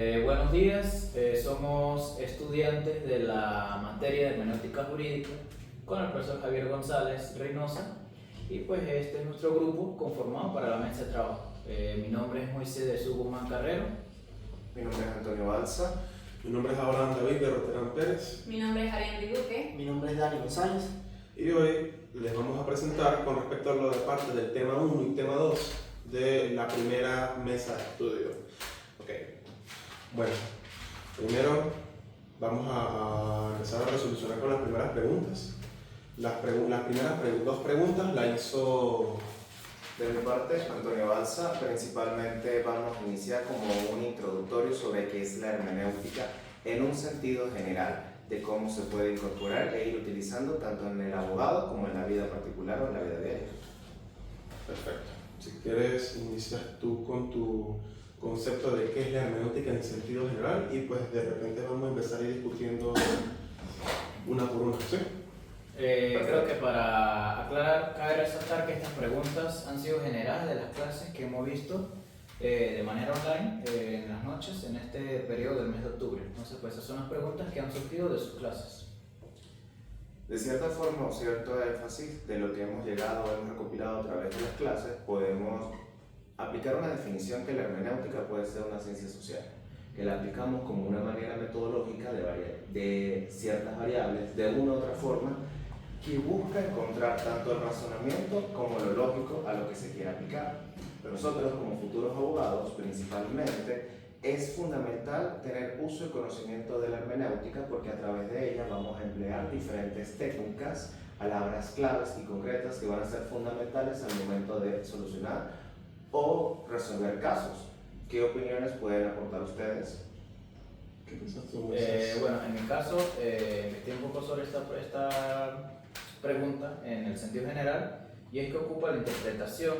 Buenos días, somos estudiantes de la materia de hermenéutica jurídica con el profesor Javier González Reynosa y pues este es nuestro grupo conformado para la mesa de trabajo. Mi nombre es Moisés de Jesús Guzmán Carrero. Mi nombre es Antonio Balsa. Mi nombre es Abraham David de Roterán Pérez. Mi nombre es Ariane Duque. Mi nombre es Dani González. Y hoy les vamos a presentar con respecto a lo de parte del tema 1 y tema 2 de la primera mesa de estudio. Ok. Bueno, primero vamos a empezar a resolucionar con las primeras preguntas. Las primeras dos preguntas las hizo... De mi parte, Antonio Balsa. Principalmente vamos a iniciar como un introductorio sobre qué es la hermenéutica en un sentido general, de cómo se puede incorporar e ir utilizando tanto en el abogado como en la vida particular o en la vida diaria. Perfecto. Si quieres, inicias tú con tu concepto de qué es la hermenéutica en sentido general y pues de repente vamos a empezar a ir discutiendo una por una, ¿sí? Creo que para aclarar, cabe resaltar que estas preguntas han sido generadas de las clases que hemos visto de manera online en las noches en este periodo del mes de octubre. Entonces, pues esas son las preguntas que han surgido de sus clases. De cierta forma o cierto énfasis de lo que hemos llegado o hemos recopilado a través de las clases, podemos aplicar una definición que la hermenéutica puede ser una ciencia social, que la aplicamos como una manera metodológica de ciertas variables, de una u otra forma, que busca encontrar tanto el razonamiento como lo lógico a lo que se quiere aplicar. Pero nosotros como futuros abogados, principalmente, es fundamental tener uso y conocimiento de la hermenéutica porque a través de ella vamos a emplear diferentes técnicas, palabras claves y concretas que van a ser fundamentales al momento de solucionar o resolver casos. ¿Qué opiniones pueden aportar ustedes? ¿Qué piensas tú? Bueno, en mi caso, investigué un poco sobre esta pregunta en el sentido general, y es que ocupa la interpretación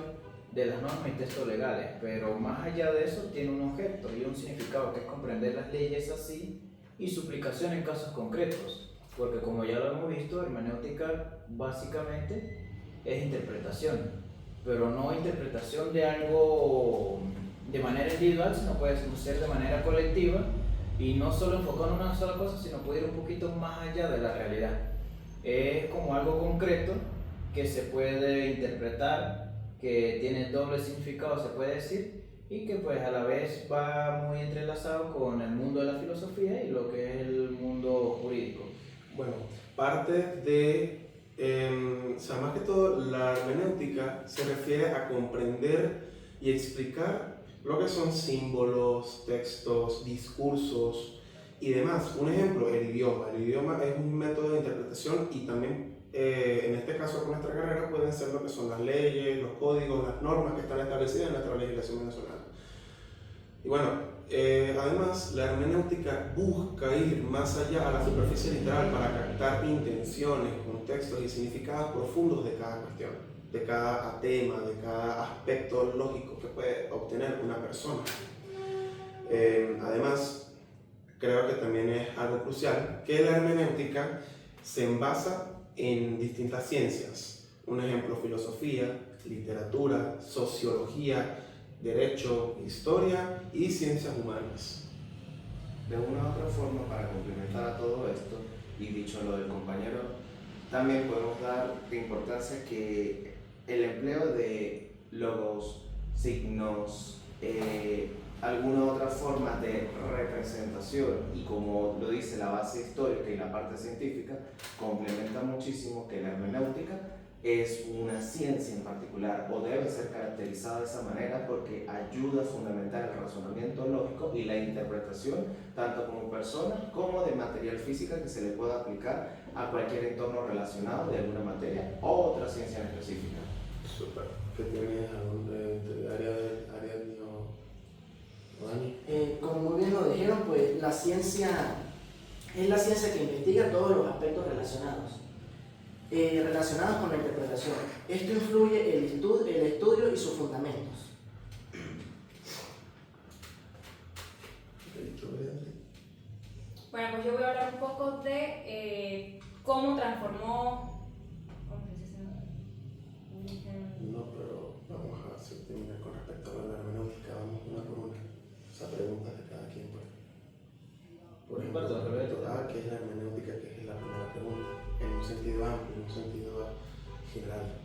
de las normas y textos legales, pero más allá de eso tiene un objeto y un significado que es comprender las leyes así y su aplicación en casos concretos, porque como ya lo hemos visto, hermenéutica básicamente es interpretación, pero no interpretación de algo de manera individual, sino puede ser de manera colectiva y no solo enfocado en una sola cosa, sino puede ir un poquito más allá de la realidad. Es como algo concreto que se puede interpretar, que tiene doble significado, se puede decir, y que pues a la vez va muy entrelazado con el mundo de la filosofía y lo que es el mundo jurídico. Bueno, parte de, o sea, más que todo, la hermenéutica se refiere a comprender y explicar lo que son símbolos, textos, discursos y demás. Un ejemplo, el idioma. El idioma es un método de interpretación y también, en este caso con nuestra carrera, pueden ser lo que son las leyes, los códigos, las normas que están establecidas en nuestra legislación venezolana. Y bueno, además, la hermenéutica busca ir más allá a la superficie literal para captar intenciones, contextos y significados profundos de cada cuestión, de cada tema, de cada aspecto lógico que puede obtener una persona. Además, creo que también es algo crucial que la hermenéutica se basa en distintas ciencias. Un ejemplo, filosofía, literatura, sociología, derecho, historia y ciencias humanas. De una u otra forma, para complementar a todo esto, y dicho lo del compañero, también podemos dar de importancia que el empleo de logos, signos, alguna otra forma de representación y como lo dice la base histórica y la parte científica, complementa muchísimo que la hermenéutica es una ciencia en particular o debe ser caracterizada de esa manera porque ayuda a fundamentar el razonamiento lógico y la interpretación tanto como persona como de material física que se le pueda aplicar a cualquier entorno relacionado de alguna materia o otra ciencia en específica. Súper. ¿Qué tienes de área o Dani? Como muy bien lo dijeron, pues la ciencia es la ciencia que investiga todos los aspectos relacionados con la interpretación. Esto influye el estudio y sus fundamentos. Bueno, pues yo voy a hablar un poco de cómo transformó. ¿Cómo se dice? No, pero vamos a terminar con respecto a la hermenéutica, vamos una por una. sea, preguntas de cada quien. Pues. Por mi parte, Roberto. ¿Qué es la hermenéutica? Que es la primera pregunta, en un sentido amplio, en un sentido general.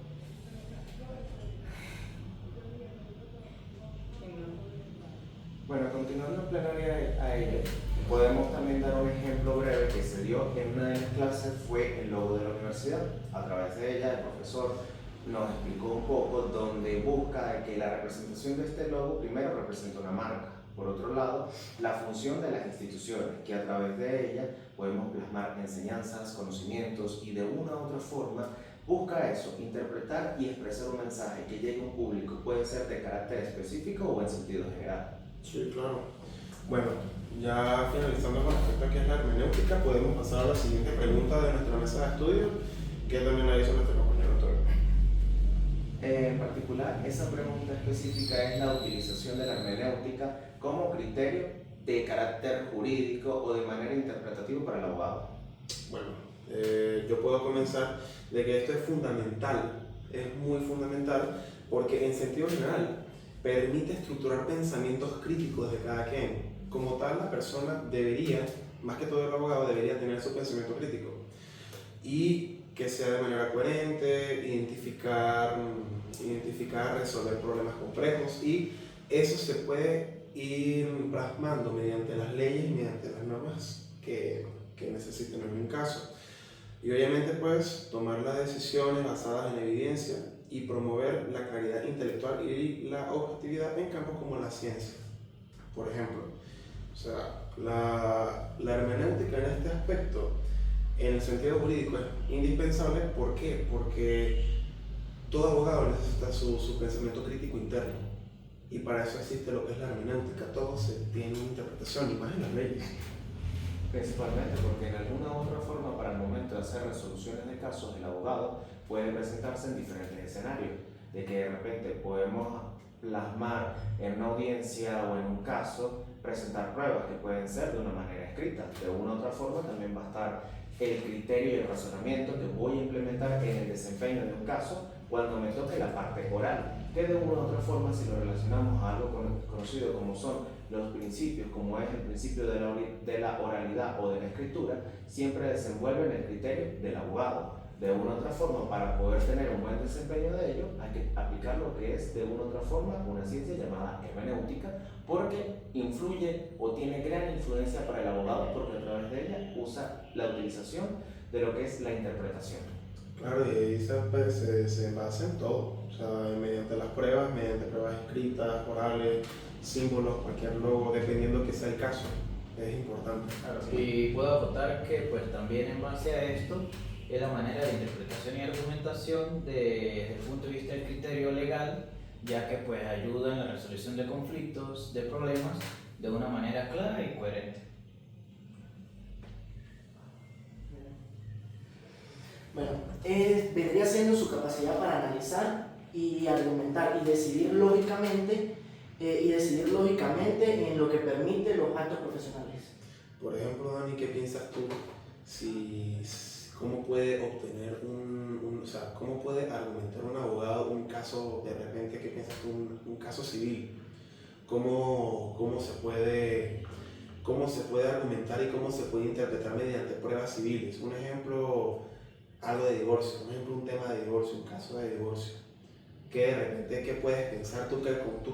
Bueno, continuando en plenaria a ello, podemos también dar un ejemplo breve que se dio en una de las clases, fue el logo de la universidad. A través de ella, el profesor nos explicó un poco donde busca que la representación de este logo primero representa una marca. Por otro lado, la función de las instituciones, que a través de ella podemos plasmar enseñanzas, conocimientos y de una u otra forma busca eso, interpretar y expresar un mensaje que llegue a un público, puede ser de carácter específico o en sentido general. Sí, claro. Bueno, ya finalizando con respecto a qué es la hermenéutica, podemos pasar a la siguiente pregunta de nuestra mesa de estudio, que también la hizo nuestro compañero Antonio. En particular, esa pregunta específica es la utilización de la hermenéutica como criterio de carácter jurídico o de manera interpretativa para el abogado. Bueno, yo puedo comenzar de que esto es fundamental, es muy fundamental, porque en sentido general permite estructurar pensamientos críticos de cada quien. Como tal, la persona debería, más que todo el abogado, debería tener su pensamiento crítico y que sea de manera coherente, identificar, resolver problemas complejos, y eso se puede ir plasmando mediante las leyes, mediante las normas que necesiten en un caso. Y obviamente pues tomar las decisiones basadas en evidencia y promover la claridad intelectual y la objetividad en campos como la ciencia, por ejemplo. O sea, la hermenéutica en este aspecto, en el sentido jurídico, es indispensable. ¿Por qué? Porque todo abogado necesita su pensamiento crítico interno, y para eso existe lo que es la hermenéutica. Todo se tiene una interpretación, y más en las leyes. Principalmente porque en alguna u otra forma, para el momento de hacer resoluciones de casos, el abogado puede presentarse en diferentes escenarios, de que de repente podemos plasmar en una audiencia o en un caso, presentar pruebas que pueden ser de una manera escrita. De una u otra forma también va a estar el criterio y el razonamiento que voy a implementar en el desempeño de un caso cuando me toque la parte oral, que de una u otra forma, si lo relacionamos a algo conocido como son los principios, como es el principio de la oralidad o de la escritura, siempre desenvuelven el criterio del abogado. De una u otra forma, para poder tener un buen desempeño de ello, hay que aplicar lo que es de una u otra forma una ciencia llamada hermenéutica, porque influye o tiene gran influencia para el abogado, porque a través de ella usa la utilización de lo que es la interpretación. Claro, y ahí se basa en todo, o sea, mediante las pruebas, mediante pruebas escritas, orales, símbolos, cualquier logo, dependiendo que sea el caso, es importante. Claro, y puedo acotar que pues también en base a esto es la manera de interpretación y argumentación desde el punto de vista del criterio legal, ya que pues ayuda en la resolución de conflictos, de problemas, de una manera clara y coherente. Bueno, vendría siendo su capacidad para analizar y argumentar y decidir lógicamente en lo que permite los actos profesionales. Por ejemplo, Dani, ¿qué piensas tú? ¿Cómo puede obtener o sea, cómo puede argumentar un abogado un caso, de repente, qué piensas tú, un caso civil? ¿Cómo se puede argumentar y cómo se puede interpretar mediante pruebas civiles? Un ejemplo, algo de divorcio, un tema de divorcio, un caso de divorcio. Que de repente, ¿qué puedes pensar tú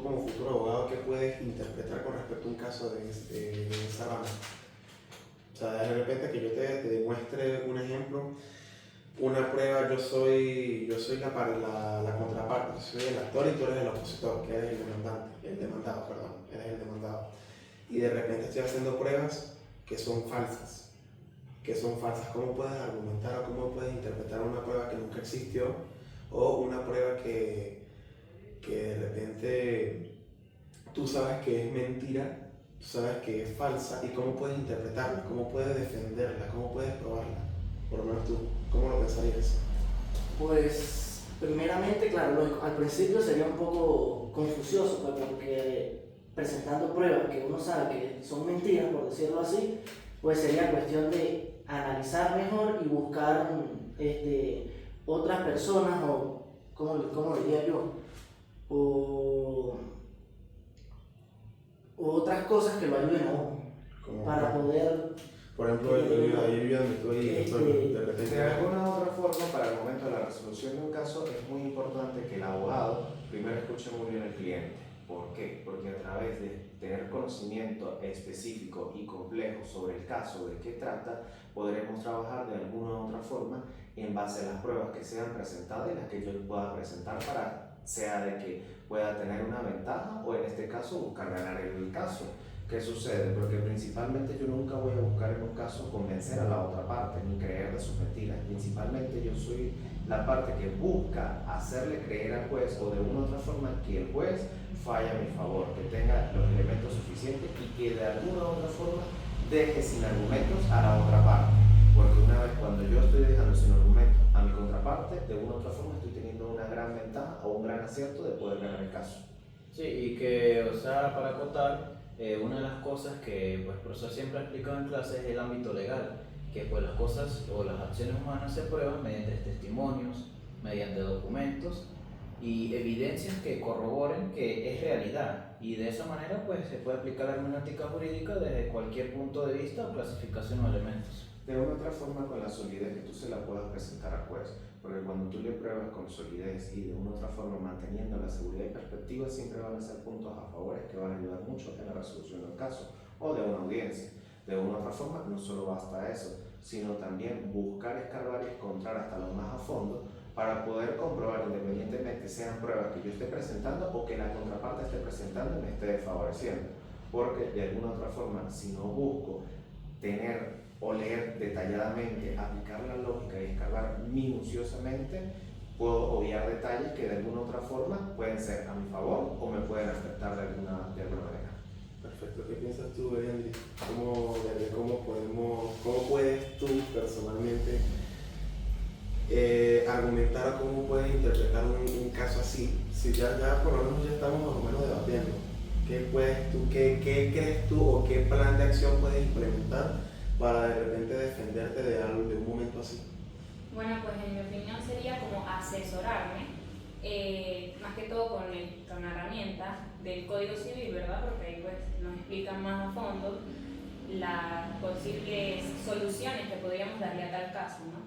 como futuro abogado, qué puedes interpretar con respecto a un caso de esa rama? O sea, de repente que yo te demuestre un ejemplo, una prueba, yo soy la contraparte, yo soy el actor y tú eres el opositor, que eres eres el demandado. Y de repente estoy haciendo pruebas que son falsas. ¿Cómo puedes argumentar o cómo puedes interpretar una prueba que nunca existió, o una prueba que de repente tú sabes que es mentira, tú sabes que es falsa, y cómo puedes interpretarla, cómo puedes defenderla, cómo puedes probarla? Por lo menos tú, ¿cómo lo pensarías? Pues, primeramente, claro, al principio sería un poco confusioso, pues, porque presentando pruebas que uno sabe que son mentiras, por decirlo así, pues sería cuestión de analizar mejor y buscar otras personas, o, ¿cómo diría yo? O otras cosas que lo ayuden a uno Como, para poder... por ejemplo, ayúdame tú ahí, Antonio, de repente. De alguna u otra forma, para el momento de la resolución de un caso, es muy importante que el abogado primero escuche muy bien al cliente. ¿Por qué? Porque a través de tener conocimiento específico y complejo sobre el caso, de qué trata, podremos trabajar de alguna u otra forma en base a las pruebas que sean presentadas y las que yo pueda presentar para, sea de que pueda tener una ventaja o en este caso buscar ganar el caso. ¿Qué sucede? Porque principalmente yo nunca voy a buscar en un caso convencer a la otra parte ni creer de sus mentiras. Principalmente yo soy la parte que busca hacerle creer al juez o de una u otra forma que el juez falla a mi favor, que tenga los elementos suficientes y que de alguna u otra forma deje sin argumentos a la otra parte. Porque una vez cuando yo estoy dejando sin argumentos a mi contraparte, de una u otra forma estoy teniendo una gran ventaja o un gran acierto de poder ganar el caso. Sí, y que, o sea, para acotar, una de las cosas que pues, el profesor siempre ha explicado en clase es el ámbito legal, que pues las cosas o las acciones humanas se prueban mediante testimonios, mediante documentos y evidencias que corroboren que es realidad, y de esa manera pues se puede aplicar la hermenéutica jurídica desde cualquier punto de vista o clasificación o elementos. De una u otra forma con la solidez que tú se la puedas presentar al juez, porque cuando tú le pruebas con solidez y de una u otra forma manteniendo la seguridad y perspectiva, siempre van a ser puntos a favores que van a ayudar mucho en la resolución del caso o de una audiencia. De una u otra forma no solo basta eso, sino también buscar escarbar y encontrar hasta lo más a fondo para poder comprobar, independientemente sean pruebas que yo esté presentando o que la contraparte esté presentando y me esté desfavoreciendo. Porque de alguna u otra forma, si no busco tener o leer detalladamente, aplicar la lógica y escarbar minuciosamente, puedo obviar detalles que de alguna u otra forma pueden ser a mi favor o me pueden afectar de alguna manera. Perfecto, ¿qué piensas tú, Andy? ¿Cómo puedes tú personalmente argumentar o cómo puedes interpretar un caso así? Si ya por lo menos ya estamos más o menos debatiendo, ¿qué crees tú o qué plan de acción puedes implementar para de repente defenderte de algo, de un momento así? Bueno, pues en mi opinión sería como asesorarme, más que todo con herramientas del Código Civil, ¿verdad? Porque ahí pues nos explican más a fondo las posibles soluciones que podríamos darle a tal caso, ¿no?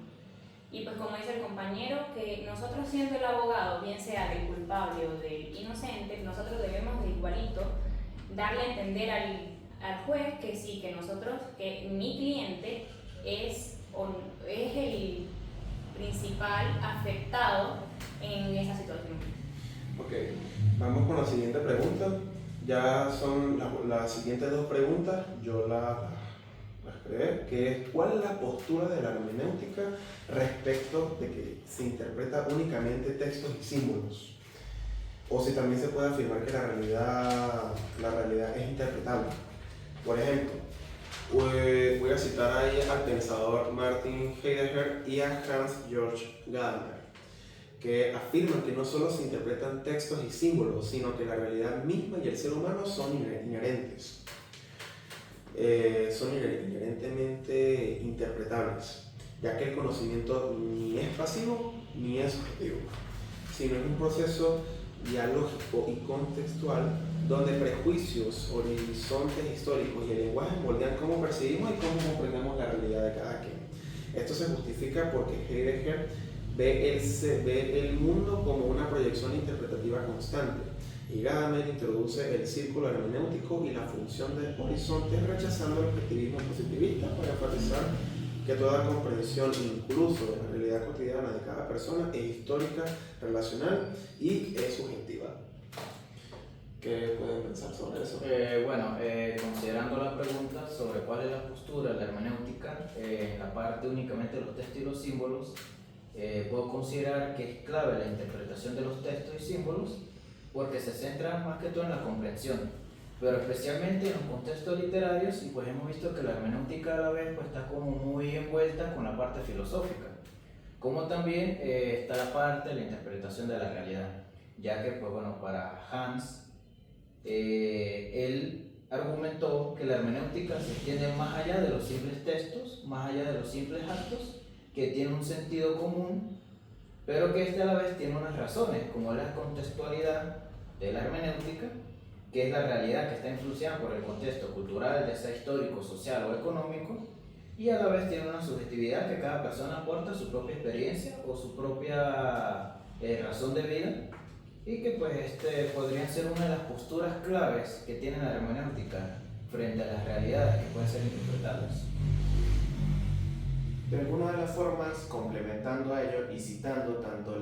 Y pues como dice el compañero, que nosotros siendo el abogado, bien sea del culpable o del inocente, nosotros debemos de igualito darle a entender al juez que sí, que mi cliente es el principal afectado en esa situación. Ok, vamos con la siguiente pregunta. Ya son las siguientes dos preguntas, yo las creé, que es ¿cuál es la postura de la hermenéutica respecto de que se interpreta únicamente textos y símbolos? O si también se puede afirmar que la realidad es interpretable. Por ejemplo, voy a citar ahí al pensador Martin Heidegger y a Hans-Georg Gadamer, que afirman que no solo se interpretan textos y símbolos, sino que la realidad misma y el ser humano son inherentes. Son inherentemente interpretables, ya que el conocimiento ni es pasivo ni es objetivo, sino es un proceso dialógico y contextual donde prejuicios, horizontes históricos y el lenguaje moldean cómo percibimos y cómo comprendemos la realidad de cada quien. Esto se justifica porque Heidegger ve el mundo como una proyección interpretativa constante, y Gadamer introduce el círculo hermenéutico y la función del horizonte, rechazando el objetivismo positivista para enfatizar que toda comprensión, incluso de la realidad cotidiana de cada persona, es histórica, relacional y es subjetiva. ¿Qué pueden pensar sobre eso? Considerando la pregunta sobre cuál es la postura de la hermenéutica en la parte únicamente de los textos y los símbolos, puedo considerar que es clave la interpretación de los textos y símbolos porque se centra más que todo en la comprensión, pero especialmente en los contextos literarios, y pues hemos visto que la hermenéutica a la vez pues, está como muy envuelta con la parte filosófica, como también está la parte de la interpretación de la realidad, ya que pues bueno, para Hans, él argumentó que la hermenéutica se extiende más allá de los simples textos, más allá de los simples actos, que tiene un sentido común, pero que este a la vez tiene unas razones, como la contextualidad de la hermenéutica, que es la realidad que está influenciada por el contexto cultural, ya sea histórico, social o económico, y a la vez tiene una subjetividad que cada persona aporta su propia experiencia o su propia razón de vida, y que pues podrían ser una de las posturas claves que tiene la hermenéutica frente a las realidades que pueden ser interpretadas. De alguna de las formas, complementando a ello y citando tanto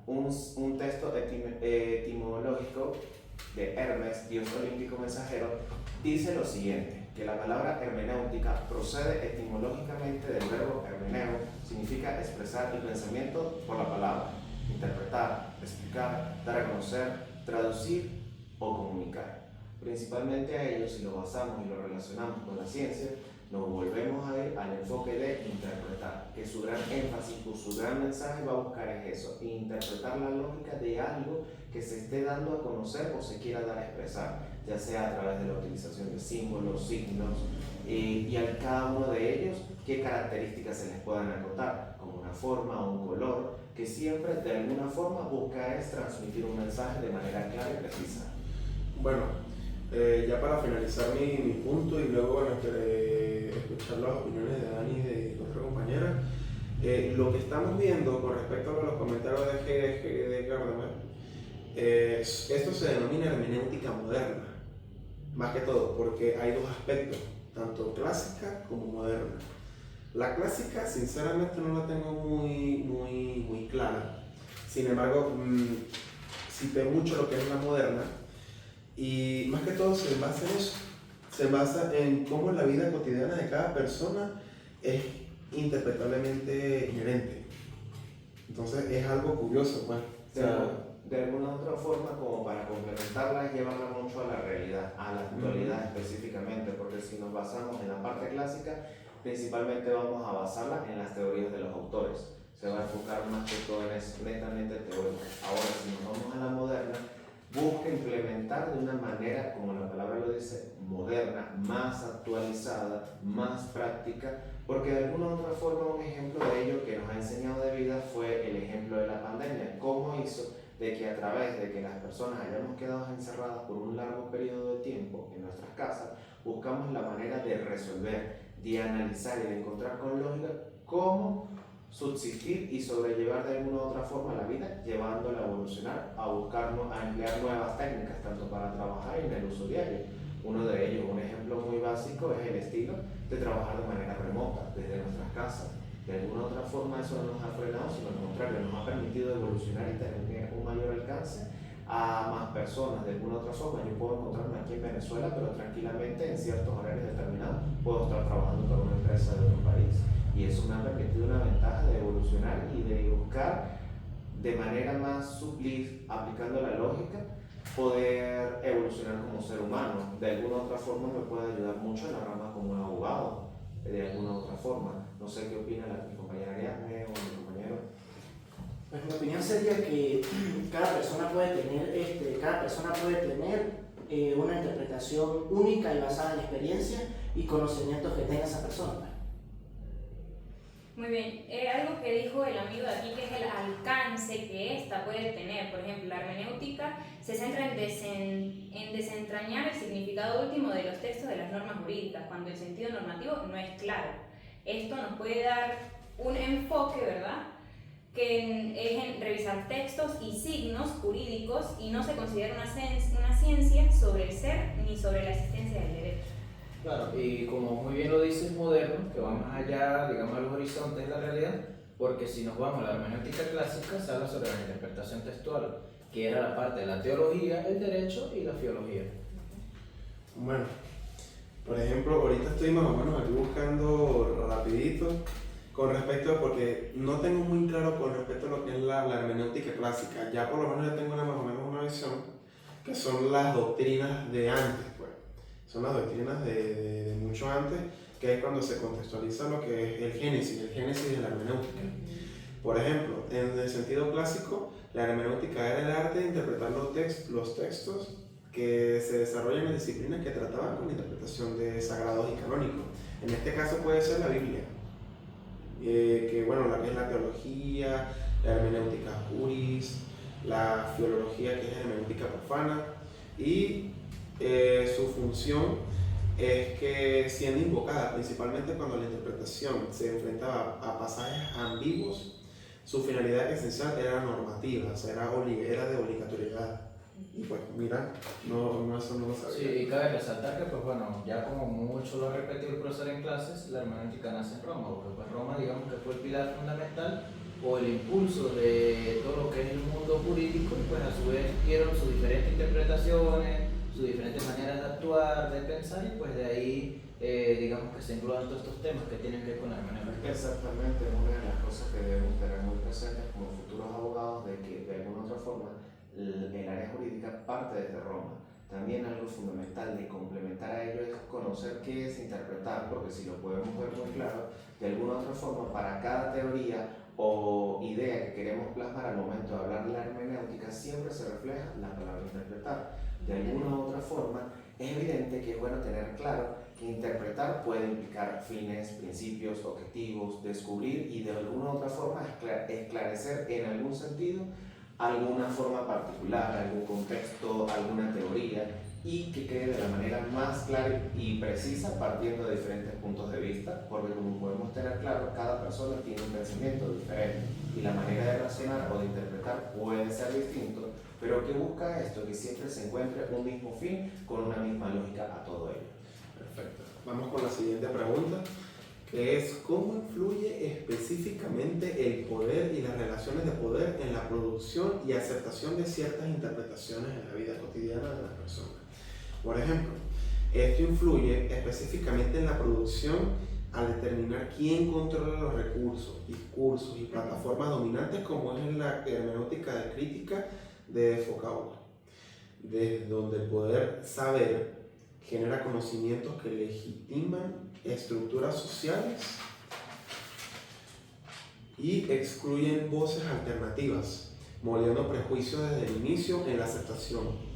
un texto etimológico de Hermes, dios olímpico mensajero, dice lo siguiente, que la palabra hermenéutica procede etimológicamente del verbo hermeneo, significa expresar el pensamiento por la palabra, interpretar, explicar, dar a conocer, traducir o comunicar. Principalmente a ello, si lo basamos y lo relacionamos con la ciencia, nos volvemos a ir al enfoque de interpretar, que su gran énfasis o su gran mensaje va a buscar es eso, interpretar la lógica de algo que se esté dando a conocer o se quiera dar a expresar, ya sea a través de la utilización de símbolos, signos, y a cada uno de ellos qué características se les puedan acotar, como una forma o un color, que siempre de alguna forma busca es transmitir un mensaje de manera clara y precisa. Bueno, ya para finalizar mi punto y luego escuchar las opiniones de Dani y de nuestra compañera, lo que estamos viendo con respecto a los comentarios de Gadamer, esto se denomina hermenéutica moderna, más que todo, porque hay dos aspectos, tanto clásica como moderna. La clásica, sinceramente, no la tengo muy clara. Sin embargo, cité mucho lo que es la moderna, y más que todo se basa en eso. Se basa en cómo la vida cotidiana de cada persona es interpretablemente inherente. Entonces es algo curioso, pues. De alguna otra forma, como para complementarla, es llevarla mucho a la realidad, a la actualidad específicamente, porque si nos basamos en la parte clásica, principalmente vamos a basarla en las teorías de los autores. Se va a enfocar más que todo en eso, netamente teórico. Ahora, si nos vamos a la moderna, busca implementar de una manera, como la palabra lo dice, moderna, más actualizada, más práctica, porque de alguna u otra forma un ejemplo de ello que nos ha enseñado de vida fue el ejemplo de la pandemia. ¿Cómo hizo de que a través de que las personas hayamos quedado encerradas por un largo periodo de tiempo en nuestras casas, buscamos la manera de resolver, de analizar y de encontrar con lógica cómo subsistir y sobrellevar de alguna u otra forma la vida, llevándola a evolucionar, a emplear nuevas técnicas, tanto para trabajar y en el uso diario. Uno de ellos, un ejemplo muy básico, es el estilo de trabajar de manera remota, desde nuestras casas. De alguna u otra forma eso no nos ha frenado, sino al contrario, nos ha permitido evolucionar y tener un mayor alcance a más personas. De alguna u otra forma, yo puedo encontrarme aquí en Venezuela, pero tranquilamente en ciertos horarios determinados puedo estar trabajando para una empresa de otro país. Y eso me ha permitido una ventaja de evolucionar y de buscar de manera más sutil, aplicando la lógica, poder evolucionar como ser humano. De alguna u otra forma me puede ayudar mucho en la rama como un abogado, de alguna u otra forma. No sé qué opina mi compañera Ariadne o mi compañero. Pues mi opinión sería que cada persona puede tener una interpretación única y basada en experiencia y conocimientos que tenga esa persona. Muy bien, algo que dijo el amigo de aquí, que es el alcance que ésta puede tener. Por ejemplo, la hermenéutica se centra en desentrañar el significado último de los textos de las normas jurídicas, cuando el sentido normativo no es claro. Esto nos puede dar un enfoque, ¿verdad?, que es en revisar textos y signos jurídicos y no se considera una ciencia sobre el ser ni sobre la existencia del derecho. Claro, y como muy bien lo dice, es moderno, que va más allá, digamos, a los horizontes de la realidad, porque si nos vamos a la hermenéutica clásica, se habla sobre la interpretación textual, que era la parte de la teología, el derecho y la filología. Bueno, por ejemplo, ahorita estoy más o menos aquí buscando rapidito con respecto a, porque no tengo muy claro con respecto a lo que es la hermenéutica clásica. Ya por lo menos ya tengo más o menos una visión, que son las doctrinas de antes, pues. Son las doctrinas de mucho antes, que es cuando se contextualiza lo que es el génesis de la hermenéutica. Por ejemplo, en el sentido clásico, la hermenéutica era el arte de interpretar los textos que se desarrollan en disciplinas que trataban con la interpretación de sagrados y canónicos. En este caso puede ser la Biblia, que bueno, la que es la teología, la hermenéutica juris, la filología, que es hermenéutica profana, y su función es que, siendo invocada principalmente cuando la interpretación se enfrentaba a pasajes ambiguos, su finalidad esencial era normativa, o sea, era de obligatoriedad. Y pues mira, eso no lo sabía. Sí, y cabe resaltar que, pues bueno, ya como mucho lo ha repetido el profesor en clases, la hermenéutica nace en Roma, porque pues Roma, digamos que fue el pilar fundamental o el impulso de todo lo que es el mundo jurídico, y pues a su vez dieron sus diferentes interpretaciones, sus diferentes maneras de actuar, de pensar, y pues de ahí, digamos que se engloban todos estos temas que tienen que ver con la hermenéutica. Exactamente, es una de las cosas que debemos tener muy presentes como futuros abogados, de que de alguna otra forma el área jurídica parte desde Roma. También algo fundamental de complementar a ello es conocer qué es interpretar, porque si lo podemos ver muy claro, de alguna otra forma para cada teoría o idea que queremos plasmar al momento de hablar de la hermenéutica siempre se refleja la palabra interpretar. De alguna u otra forma es evidente que es bueno tener claro que interpretar puede implicar fines, principios, objetivos, descubrir y de alguna u otra forma esclarecer en algún sentido alguna forma particular, algún contexto, alguna teoría, y que quede de la manera más clara y precisa partiendo de diferentes puntos de vista, porque como podemos tener claro, cada persona tiene un pensamiento diferente y la manera de razonar o de interpretar puede ser distinto, pero ¿qué busca esto? Que siempre se encuentre un mismo fin con una misma lógica a todo ello. Perfecto. Vamos con la siguiente pregunta, que es ¿cómo influye específicamente el poder y las relaciones de poder en la producción y aceptación de ciertas interpretaciones en la vida cotidiana de las personas? Por ejemplo, esto influye específicamente en la producción al determinar quién controla los recursos, discursos y plataformas dominantes, como es en la hermenéutica de crítica de Foucault, desde donde el poder saber genera conocimientos que legitiman estructuras sociales y excluyen voces alternativas, moldeando prejuicios desde el inicio en la aceptación.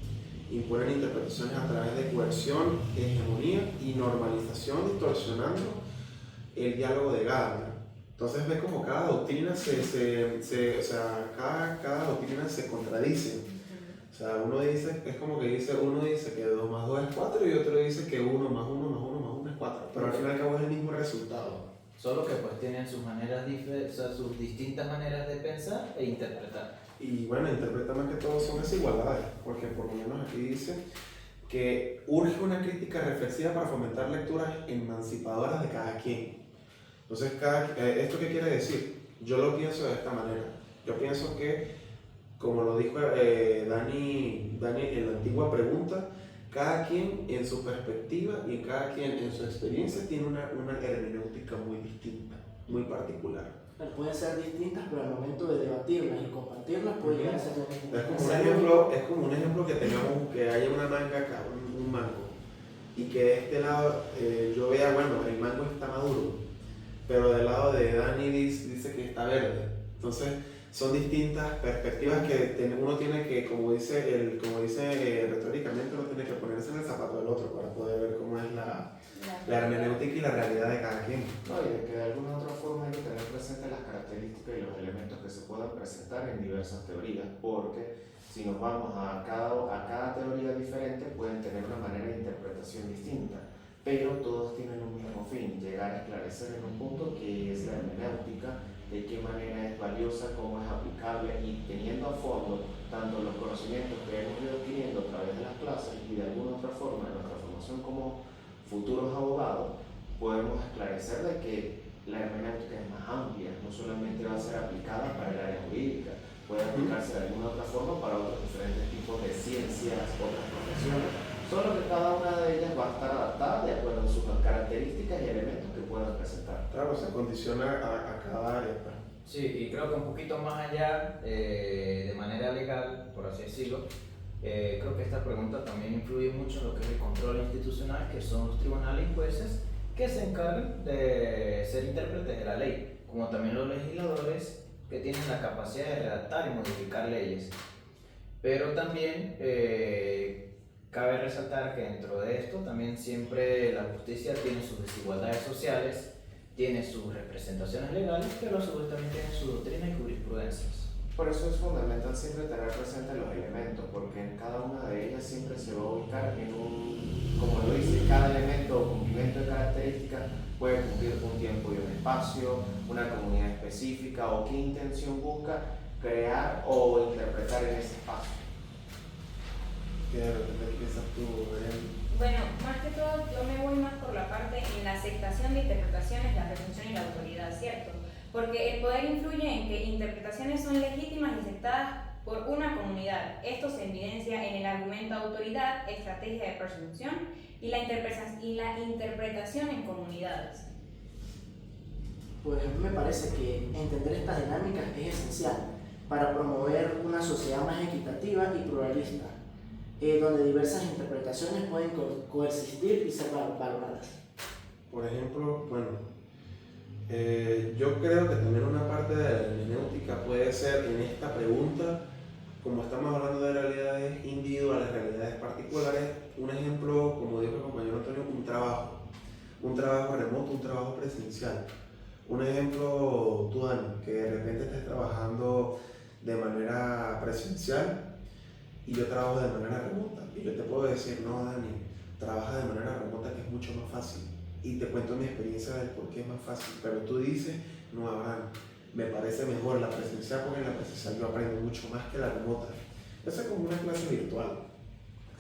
Imponen interpretaciones a través de coerción, hegemonía y normalización, distorsionando el diálogo de Gadamer. Entonces ves como cada doctrina cada doctrina se contradice. O sea, uno dice que 2 más 2 es 4 y otro dice que 1 más 1 más 1 más 1 es 4. Pero al fin y al cabo es el mismo resultado. Solo que pues tienen sus maneras sus distintas maneras de pensar e interpretar. Y bueno, interpreta más que todo son desigualdades, porque por lo menos aquí dice que urge una crítica reflexiva para fomentar lecturas emancipadoras de cada quien. Entonces, ¿esto qué quiere decir? Yo lo pienso de esta manera. Yo pienso que, como lo dijo Dani en la antigua pregunta, cada quien en su perspectiva y cada quien en su experiencia tiene una hermenéutica muy distinta, muy particular. Pueden ser distintas, pero al momento de debatirlas y compartirlas puede llegar a ser distintas. Es como un ejemplo que tengamos, que haya una manga acá, un mango, y que de este lado yo vea, bueno, el mango está maduro, pero del lado de Dani dice que está verde. Entonces son distintas perspectivas que uno tiene que, como dice retóricamente, uno tiene que ponerse en el zapato del otro para poder ver cómo es la hermenéutica y la realidad de cada quien. No, y de que de alguna otra forma hay que tener presente las características y los elementos que se puedan presentar en diversas teorías, porque si nos vamos a cada teoría diferente pueden tener una manera de interpretación distinta, pero todos tienen un mismo fin, llegar a esclarecer en un punto que es la hermenéutica, de qué manera es valiosa, cómo es aplicable, y teniendo a fondo tanto los conocimientos que hemos ido adquiriendo a través de las clases y de alguna otra forma en nuestra formación como futuros abogados, podemos esclarecer de que la hermenéutica es más amplia, no solamente va a ser aplicada para el área jurídica, puede aplicarse de alguna otra forma para otros diferentes tipos de ciencias, otras profesiones, solo que cada una de ellas va a estar adaptada de acuerdo a sus características y elementos que puedan presentar. Claro, se condiciona a cada área. Pues. Sí, y creo que un poquito más allá, de manera legal, por así decirlo, creo que esta pregunta también influye mucho en lo que es el control institucional, que son los tribunales y jueces que se encargan de ser intérpretes de la ley, como también los legisladores que tienen la capacidad de redactar y modificar leyes. Pero también cabe resaltar que dentro de esto también siempre la justicia tiene sus desigualdades sociales, tiene sus representaciones legales, pero a su vez también tiene su doctrina y jurisprudencias. Por eso es fundamental siempre tener presentes los elementos, porque en cada una de ellas siempre se va a ubicar en un, como lo dice, cada elemento o cumplimiento de características puede cumplir un tiempo y un espacio, una comunidad específica o qué intención busca crear o interpretar en ese espacio. ¿Qué piensas tú, Mariana? Bueno, más que todo yo me voy más por la parte en la aceptación de interpretaciones, la presunción y la autoridad, ¿cierto? Porque el poder influye en que interpretaciones son legítimas y aceptadas por una comunidad. Esto se evidencia en el argumento autoridad, estrategia de presunción y la interpretación en comunidades. Pues a mí me parece que entender estas dinámicas es esencial para promover una sociedad más equitativa y pluralista, donde diversas interpretaciones pueden coexistir y ser valoradas. Por ejemplo, bueno, yo creo que también una parte de la hermenéutica puede ser en esta pregunta, como estamos hablando de realidades individuales, realidades particulares, un ejemplo, como dijo el compañero Antonio, un trabajo remoto, un trabajo presencial. Un ejemplo, tú, Dani, que de repente estés trabajando de manera presencial y yo trabajo de manera remota. Y yo te puedo decir, no, Dani, trabaja de manera remota que es mucho más fácil. Y te cuento mi experiencia del por qué es más fácil. Pero tú dices, no, Abraham, me parece mejor la presencial porque en la presencial yo aprendo mucho más que la remota. Eso es como una clase virtual.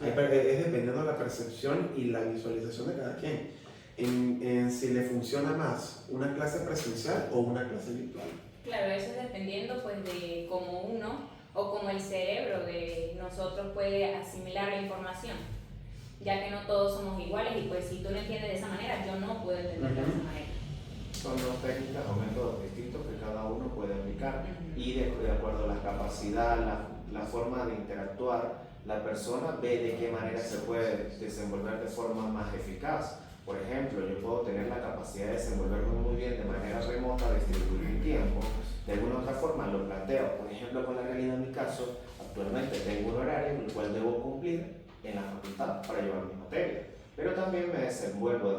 Es dependiendo de la percepción y la visualización de cada quien. En si le funciona más una clase presencial o una clase virtual. Claro, eso es dependiendo pues de cómo uno o como el cerebro de nosotros puede asimilar la información, ya que no todos somos iguales y pues si tú lo entiendes de esa manera, yo no puedo entenderlo de esa manera. Son dos técnicas o métodos distintos que cada uno puede aplicar y de acuerdo a la capacidad, la forma de interactuar, la persona ve de qué manera se puede desenvolver de forma más eficaz. Por ejemplo, yo puedo tener la capacidad de desenvolverme muy bien de manera remota, distribuir mi tiempo. De alguna otra forma lo planteo. Por ejemplo, con la realidad en mi caso, actualmente tengo un horario en el cual debo cumplir en la facultad para llevar mi materia. Pero también me desenvuelvo de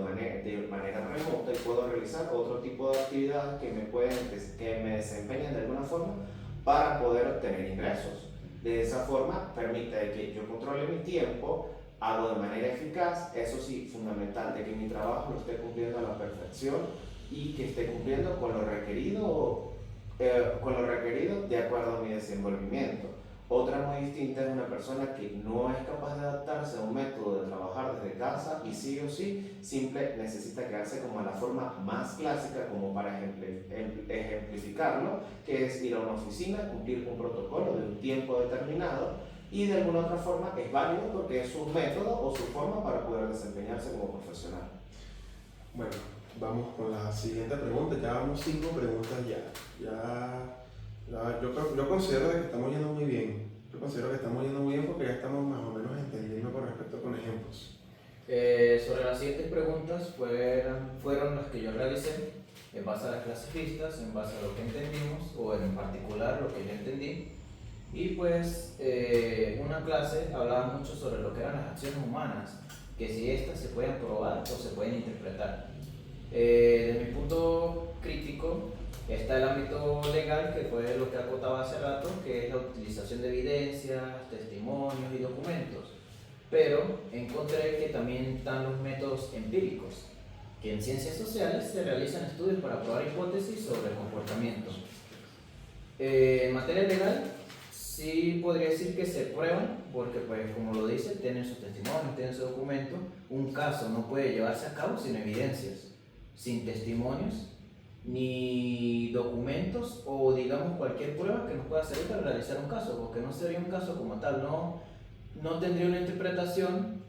manera remota y puedo realizar otro tipo de actividades que me desempeñen de alguna forma para poder obtener ingresos. De esa forma permite que yo controle mi tiempo, hago de manera eficaz, eso sí, fundamental, de que mi trabajo lo esté cumpliendo a la perfección y que esté cumpliendo con lo requerido de acuerdo a mi desenvolvimiento. Otra muy distinta es una persona que no es capaz de adaptarse a un método de trabajar desde casa y sí o sí, simple necesita quedarse como a la forma más clásica, como para ejemplificarlo, que es ir a una oficina, cumplir un protocolo de un tiempo determinado y de alguna otra forma es válido porque es su método o su forma para poder desempeñarse como profesional. Bueno, vamos con la siguiente pregunta. Ya vamos 5 preguntas yo considero que estamos yendo muy bien. Yo considero que estamos yendo muy bien porque ya estamos más o menos entendiendo con respecto con ejemplos. Sobre las siguientes preguntas fueron las que yo realicé en base a las clases vistas, en base a lo que entendimos o en particular lo que yo entendí. Y pues una clase hablaba mucho sobre lo que eran las acciones humanas, que si estas se pueden probar o se pueden interpretar. Desde mi punto crítico está el ámbito legal, que fue lo que acotaba hace rato, que es la utilización de evidencias, testimonios y documentos. Pero encontré que también están los métodos empíricos, que en ciencias sociales se realizan estudios para probar hipótesis sobre el comportamiento. En materia legal, sí podría decir que se prueban, porque pues como lo dice, tienen sus testimonios, tienen su documento. Un caso no puede llevarse a cabo sin evidencias, sin testimonios, ni documentos o digamos cualquier prueba que nos pueda servir para realizar un caso, porque no sería un caso como tal, no tendría una interpretación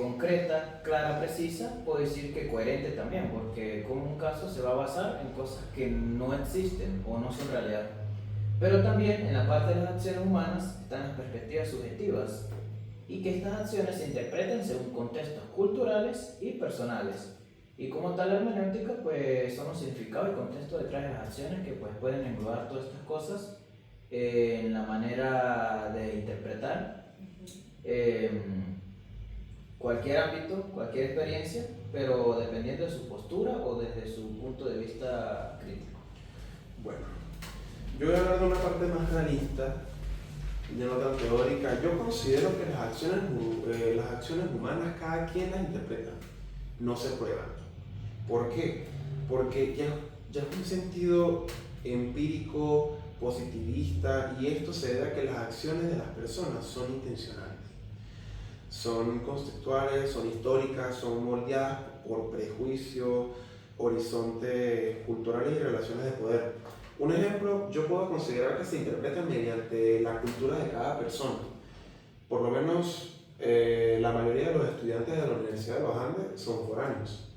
concreta, clara, precisa, puedo decir que coherente también, porque como un caso se va a basar en cosas que no existen o no son realidad. Pero también en la parte de las acciones humanas están las perspectivas subjetivas y que estas acciones se interpretan según contextos culturales y personales. Y como tal la hermenéutica pues son los significados y contextos detrás de las acciones que pues pueden englobar todas estas cosas en la manera de interpretar cualquier ámbito, cualquier experiencia, pero dependiendo de su postura o desde su punto de vista crítico. Bueno, Yo voy a hablar de una parte más realista, de no tan teórica. Yo considero que las acciones humanas cada quien las interpreta, no se prueban. ¿Por qué? Porque ya es un sentido empírico, positivista, y esto se debe a que las acciones de las personas son intencionales. Son conceptuales, son históricas, son moldeadas por prejuicios, horizontes culturales y relaciones de poder. Un ejemplo, yo puedo considerar que se interpreta mediante la cultura de cada persona. Por lo menos la mayoría de los estudiantes de la Universidad de los Andes son foráneos,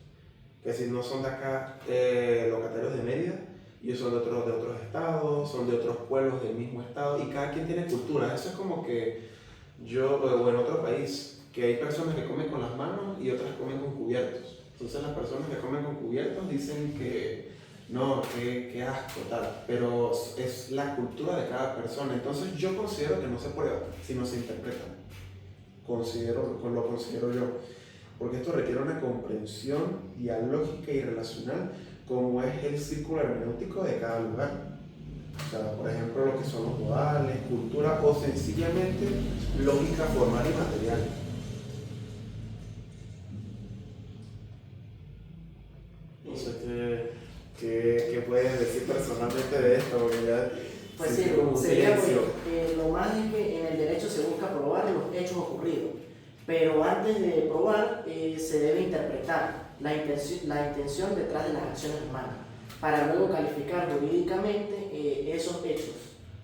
que si no son de acá, locatarios de Mérida, ellos son de otros estados, son de otros pueblos del mismo estado, y cada quien tiene cultura. Eso es como que o en otro país, que hay personas que comen con las manos y otras comen con cubiertos. Entonces las personas que comen con cubiertos dicen que no, qué asco, tal, pero es la cultura de cada persona. Entonces yo considero que no se prueba, sino se interpreta. Lo considero yo, porque esto requiere una comprensión dialógica y relacional, como es el círculo hermenéutico de cada lugar. O sea, por ejemplo, lo que son los modales, cultura o sencillamente lógica formal y material. No sé qué puedes decir personalmente de esto, porque ya Pues sí, sentí como un sería silencio. porque lo más es que en el derecho se busca probar los hechos ocurridos, pero antes de probar se debe interpretar la intención detrás de las acciones humanas, para luego calificar jurídicamente esos hechos.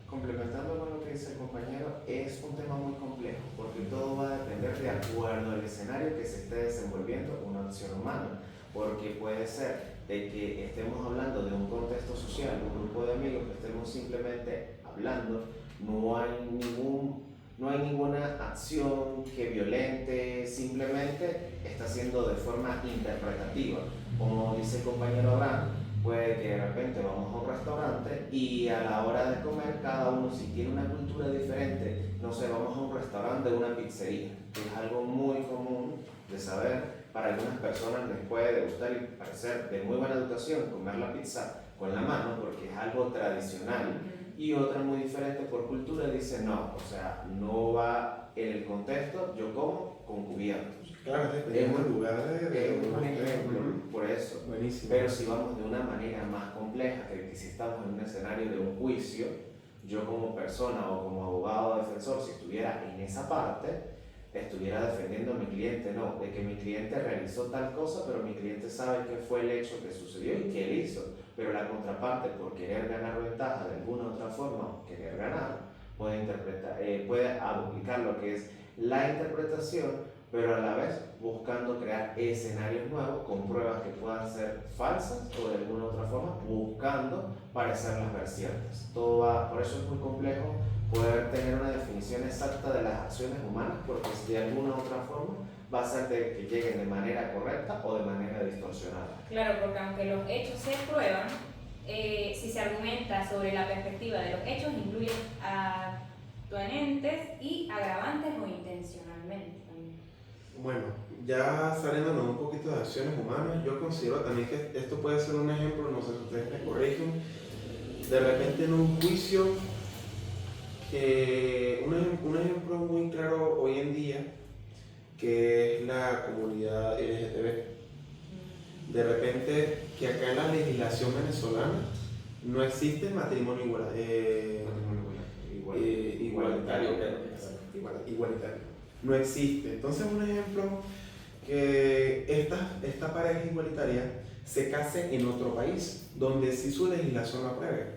Complementando con lo que dice el compañero, es un tema muy complejo porque todo va a depender de acuerdo al escenario que se esté desenvolviendo una acción humana, porque puede ser de que estemos hablando de un contexto social, un grupo de amigos que estemos simplemente hablando, no hay ninguna acción que violente, simplemente está siendo de forma interpretativa. Como dice el compañero Abraham, puede que de repente vamos a un restaurante y a la hora de comer cada uno, si tiene una cultura diferente, no sé, vamos a un restaurante de una pizzería, que es algo muy común de saber. Para algunas personas les puede gustar y parecer de muy buena educación comer la pizza con la mano porque es algo tradicional, y otra muy diferente por cultura dice no, o sea, no va en el contexto, yo como con cubiertos. Claro, dependiendo del lugar Es un ejemplo, por eso. Buenísimo. Pero si vamos de una manera más compleja, que si estamos en un escenario de un juicio, yo como persona o como abogado defensor, si estuviera en esa parte, estuviera defendiendo a mi cliente, no, de que mi cliente realizó tal cosa, pero mi cliente sabe qué fue el hecho que sucedió y qué él hizo, pero la contraparte, por querer ganar ventaja de alguna otra forma, querer ganar, puede aplicar lo que es la interpretación, pero a la vez buscando crear escenarios nuevos con pruebas que puedan ser falsas o de alguna otra forma buscando parecerlas ver ciertas. Por eso es muy complejo poder tener una definición exacta de las acciones humanas, porque de alguna otra forma va a ser de que lleguen de manera correcta o de manera distorsionada. Claro, porque aunque los hechos se prueban, si se argumenta sobre la perspectiva de los hechos, incluye actuanentes y agravantes o intencionalmente. Bueno, ya saliéndonos un poquito de acciones humanas, yo considero también que esto puede ser un ejemplo, no sé si ustedes me corrigen, de repente en un juicio, que un ejemplo muy claro hoy en día, que es la comunidad LGTB. De repente, que acá en la legislación venezolana no existe el matrimonio igualitario. No existe. Entonces, un ejemplo, que esta pareja igualitaria se case en otro país, donde sí su legislación lo apruebe.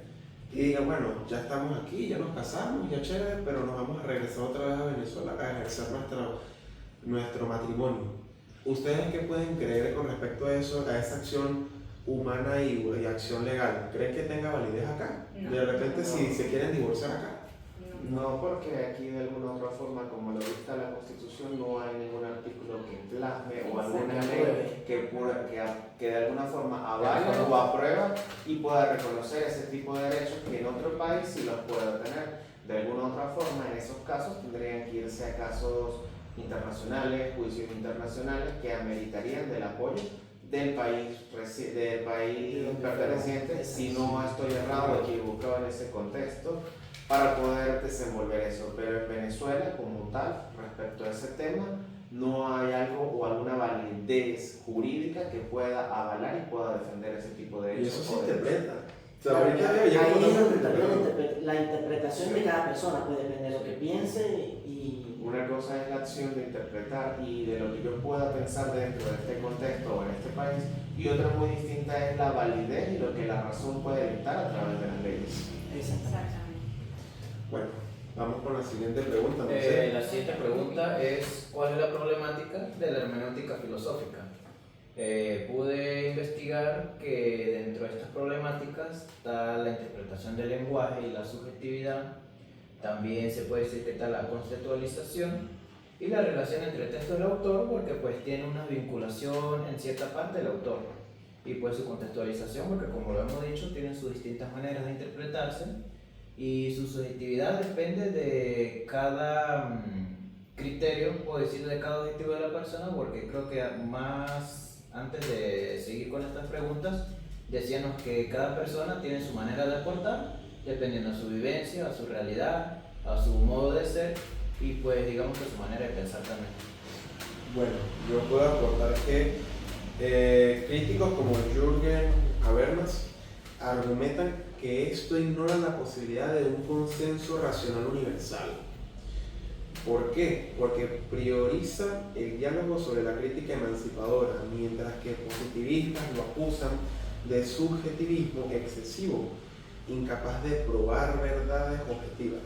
Y diga, bueno, ya estamos aquí, ya nos casamos, ya chévere, pero nos vamos a regresar otra vez a Venezuela a ejercer nuestro matrimonio. ¿Ustedes qué pueden creer con respecto a eso, a esa acción humana y acción legal? ¿Creen que tenga validez acá? No. De repente, si se quieren divorciar acá. No, porque aquí de alguna otra forma, como lo dicta la Constitución, no hay ningún artículo que plasme o alguna ley que de alguna forma avale o aprueba y pueda reconocer ese tipo de derechos que en otro país sí los pueda tener. De alguna otra forma, en esos casos tendrían que irse a casos internacionales, juicios internacionales que ameritarían del apoyo del país, del país donde perteneciente, fueron. si no estoy errado o equivocado en ese contexto, para poder desenvolver eso. Pero en Venezuela, como tal, respecto a ese tema, no hay algo o alguna validez jurídica que pueda avalar y pueda defender ese tipo de Y hechos. eso se interpreta. O sea, Claro, ahorita ahí ya es como donde estamos también interpretando. la interpretación de cada persona puede depender de lo que piense y Una cosa es la acción de interpretar y de lo que yo pueda pensar dentro de este contexto o en este país, y otra muy distinta es la validez y lo que la razón puede dictar a través de las leyes. Exactamente. Bueno, vamos con la siguiente pregunta. No sé. La siguiente pregunta es: ¿cuál es la problemática de la hermenéutica filosófica? Pude investigar que dentro de estas problemáticas está la interpretación del lenguaje y la subjetividad. También se puede decir que está la conceptualización y la relación entre el texto y el autor, porque pues tiene una vinculación en cierta parte del autor, y pues su contextualización, porque como lo hemos dicho, tienen sus distintas maneras de interpretarse, y su subjetividad depende de cada criterio, puedo decir, de cada objetivo de la persona, porque creo que más antes de seguir con estas preguntas, decíamos que cada persona tiene su manera de aportar, dependiendo de su vivencia, a su realidad, a su modo de ser, y pues digamos que su manera de pensar también. Bueno, yo puedo aportar que críticos como Jürgen Habermas argumentan que esto ignora la posibilidad de un consenso racional universal. ¿Por qué? Porque prioriza el diálogo sobre la crítica emancipadora, mientras que positivistas lo acusan de subjetivismo excesivo, incapaz de probar verdades objetivas.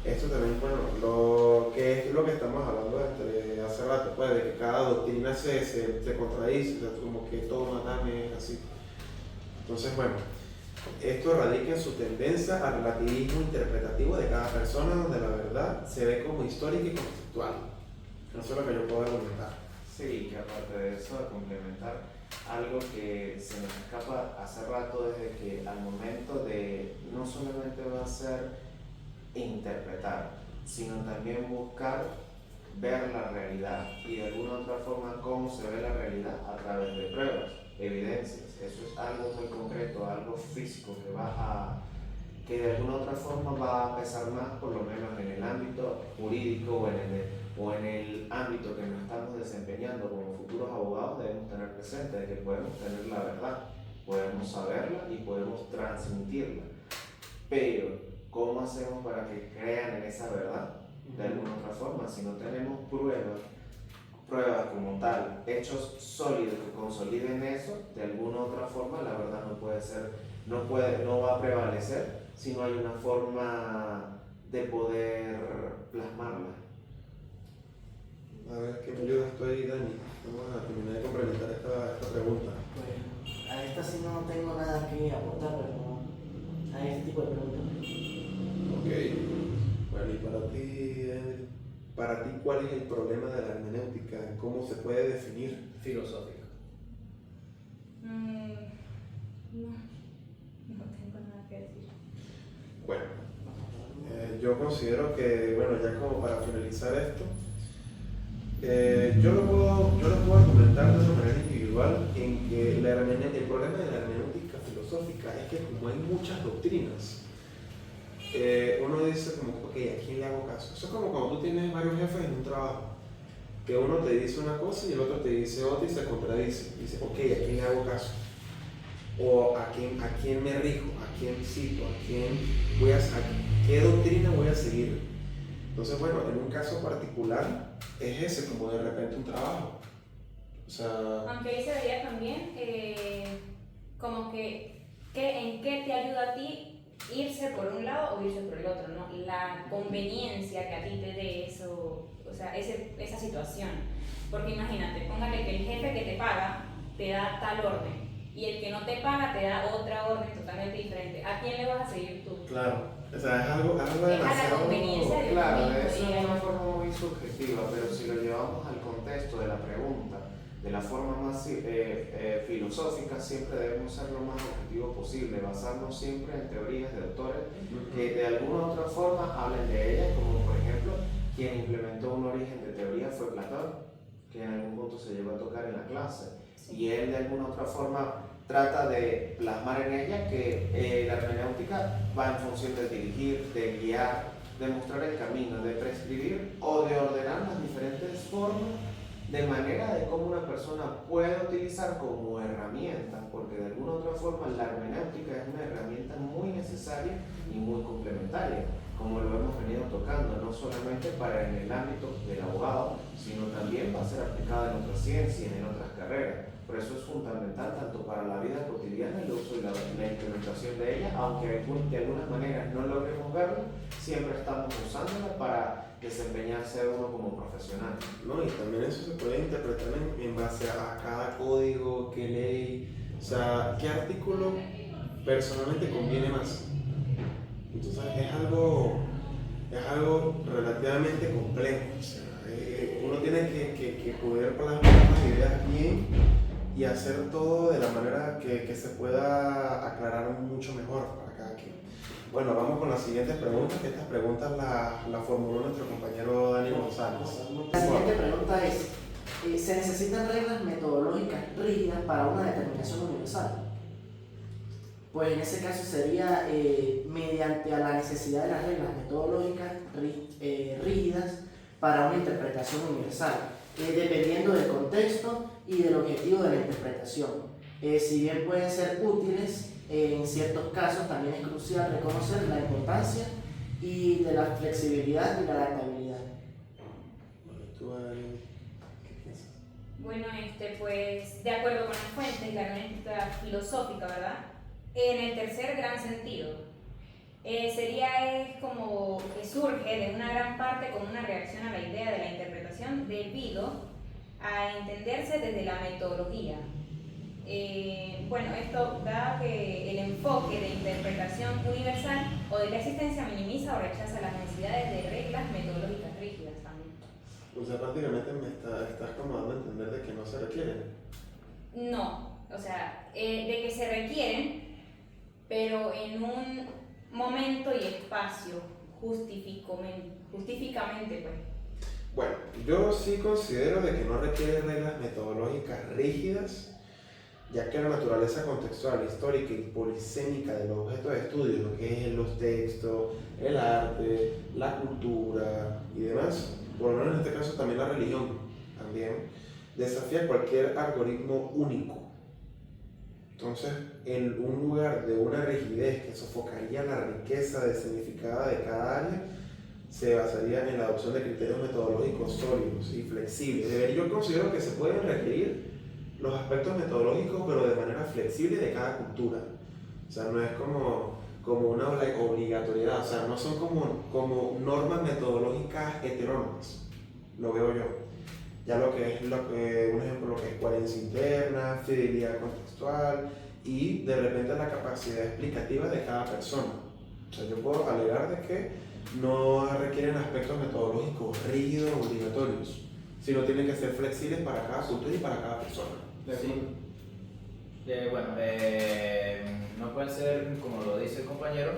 Esto también, bueno, lo que es lo que estamos hablando desde hace rato, pues, de que cada doctrina se contradice, o sea, como que todo matame es así. Entonces, bueno, esto radica en su tendencia al relativismo interpretativo de cada persona, donde la verdad se ve como histórica y conceptual. Eso es lo que yo puedo argumentar. Sí, que aparte de eso, a complementar, algo que se nos escapa hace rato desde que al momento de no solamente va a ser interpretar, sino también buscar ver la realidad y de alguna otra forma cómo se ve la realidad a través de pruebas, evidencias. Eso es algo muy concreto, algo físico que de alguna otra forma va a pesar más, por lo menos en el ámbito jurídico o en el ámbito que nos estamos desempeñando como futuros abogados. Debemos tener presente de que podemos tener la verdad, podemos saberla y podemos transmitirla, pero ¿cómo hacemos para que crean en esa verdad? De alguna otra forma, si no tenemos pruebas como tal, hechos sólidos que consoliden eso, de alguna otra forma la verdad no va a prevalecer si no hay una forma de poder plasmarla. A ver, ¿qué me ayudas tú ahí, Dani? Vamos a terminar de complementar esta pregunta. pues a esta sí no tengo nada que aportar, pero no, a este tipo de preguntas. Ok. Bueno, y para ti, ¿cuál es el problema de la hermenéutica? ¿Cómo se puede definir? Filosófica. No tengo nada que decir. Bueno, yo considero que, bueno, ya como para finalizar esto, yo lo puedo argumentar de una manera individual en que el problema de la hermenéutica filosófica es que como hay muchas doctrinas, uno dice como, ok, ¿a quién le hago caso? Eso es como cuando tú tienes varios jefes en un trabajo, que uno te dice una cosa y el otro te dice otra y se contradice. Dice, ok, ¿a quién le hago caso? O ¿a quién me rijo? ¿A quién cito? ¿Qué doctrina voy a seguir? Entonces, bueno, en un caso particular es ese, como de repente un trabajo. O sea... Aunque ahí se vería también como que en qué te ayuda a ti irse por un lado o irse por el otro, ¿no? La conveniencia que a ti te dé eso, o sea, esa situación. Porque imagínate, póngale que el jefe que te paga te da tal orden y el que no te paga te da otra orden totalmente diferente. ¿A quién le vas a seguir tú? Claro, o sea, es algo Es a la demasiado... conveniencia de Claro, uno mismo, eso es diría una yo. forma muy subjetiva, pero si lo llevamos al contexto de la pregunta, de la forma más filosófica, siempre debemos ser lo más objetivo posible, basarnos siempre en teorías de autores que de alguna u otra forma hablen de ellas, como por ejemplo, quien implementó un origen de teoría fue Platón, que en algún punto se llegó a tocar en la clase. y él de alguna otra forma trata de plasmar en ella que la hermenéutica va en función de dirigir, de guiar, de mostrar el camino, de prescribir o de ordenar las diferentes formas de manera de cómo una persona puede utilizar como herramienta, porque de alguna otra forma la hermenéutica es una herramienta muy necesaria y muy complementaria, como lo hemos venido tocando, no solamente para en el ámbito del abogado, sino también va a ser aplicada en otras ciencias, en otras carreras. Por eso es fundamental tanto para la vida cotidiana el uso y la implementación de ella, aunque de algunas maneras no logremos verlo, siempre estamos usándola para desempeñarse uno como profesional. ¿No? Y también eso se puede interpretar en base a cada código, qué ley, o sea, qué artículo personalmente conviene más. Entonces es algo relativamente complejo. O sea, uno tiene que poder plasmar las ideas bien y hacer todo de la manera que se pueda aclarar mucho mejor para cada quien. Bueno, vamos con las siguientes preguntas, que estas preguntas las formuló nuestro compañero Dani González. La siguiente pregunta es, ¿se necesitan reglas metodológicas rígidas para una determinación universal? Pues en ese caso sería mediante a la necesidad de las reglas metodológicas rígidas para una interpretación universal, dependiendo del contexto y del objetivo de la interpretación. Si bien pueden ser útiles, en ciertos casos también es crucial reconocer la importancia y de la flexibilidad y la adaptabilidad. ¿Qué piensas? Bueno, pues de acuerdo con las fuentes, la hermenéutica filosófica, ¿verdad? En el tercer gran sentido, sería como que surge de una gran parte como una reacción a la idea de la interpretación debido a entenderse desde la metodología. Bueno, esto da que el enfoque de interpretación universal o de la existencia minimiza o rechaza las necesidades de reglas metodológicas rígidas también. O sea, prácticamente estás como dando a entender de que no se requieren. No, o sea, de que se requieren, pero en un momento y espacio justificamente, pues. Bueno, yo sí considero de que no requiere reglas metodológicas rígidas, ya que la naturaleza contextual, histórica y polisémica de los objetos de estudio, lo que es los textos, el arte, la cultura y demás, por lo menos en este caso también la religión, también desafía cualquier algoritmo único. Entonces, en un lugar de una rigidez que sofocaría la riqueza de significado de cada área, se basaría en la adopción de criterios metodológicos sólidos y flexibles. Yo considero que se pueden requerir los aspectos metodológicos, pero de manera flexible de cada cultura. O sea, no es como una obligatoriedad, o sea, no son como normas metodológicas heterónomas, lo veo yo. Ya un ejemplo, lo que es coherencia interna, fidelidad contextual y de repente la capacidad explicativa de cada persona. O sea, yo puedo alegar de que no requieren aspectos metodológicos rígidos o obligatorios, sino tienen que ser flexibles para cada cultura y para cada persona. Sí. Bueno, no puede ser como lo dice el compañero,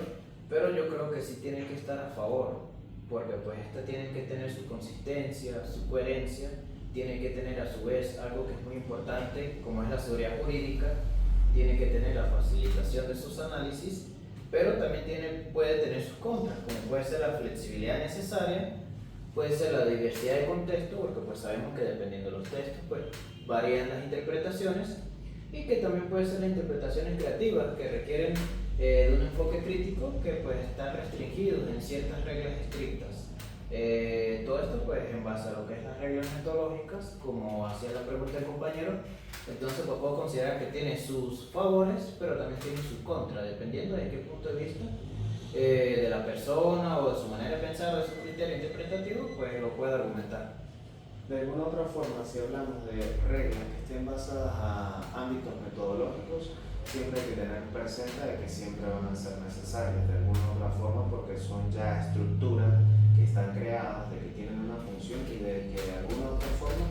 pero yo creo que sí tienen que estar a favor, porque pues estas tienen que tener su consistencia, su coherencia, tienen que tener a su vez algo que es muy importante, como es la seguridad jurídica, tiene que tener la facilitación de sus análisis, pero también puede tener sus contras, como puede ser la flexibilidad necesaria, puede ser la diversidad de contexto, porque pues sabemos que dependiendo de los textos pues varían las interpretaciones, y que también puede ser las interpretaciones creativas que requieren de un enfoque crítico que pues están restringidos en ciertas reglas estrictas. Todo esto pues en base a lo que es las reglas metodológicas, como hacía la pregunta del compañero, entonces pues puedo considerar que tiene sus favores, pero también tiene sus contras, dependiendo de qué punto de vista de la persona o de su manera de pensar o de su criterio interpretativo, pues lo puede argumentar. De alguna otra forma, si hablamos de reglas que estén basadas a ámbitos metodológicos, siempre hay que tener presente de que siempre van a ser necesarias de alguna otra forma, porque son ya estructuras que están creadas, de que tienen una función y de que de alguna otra forma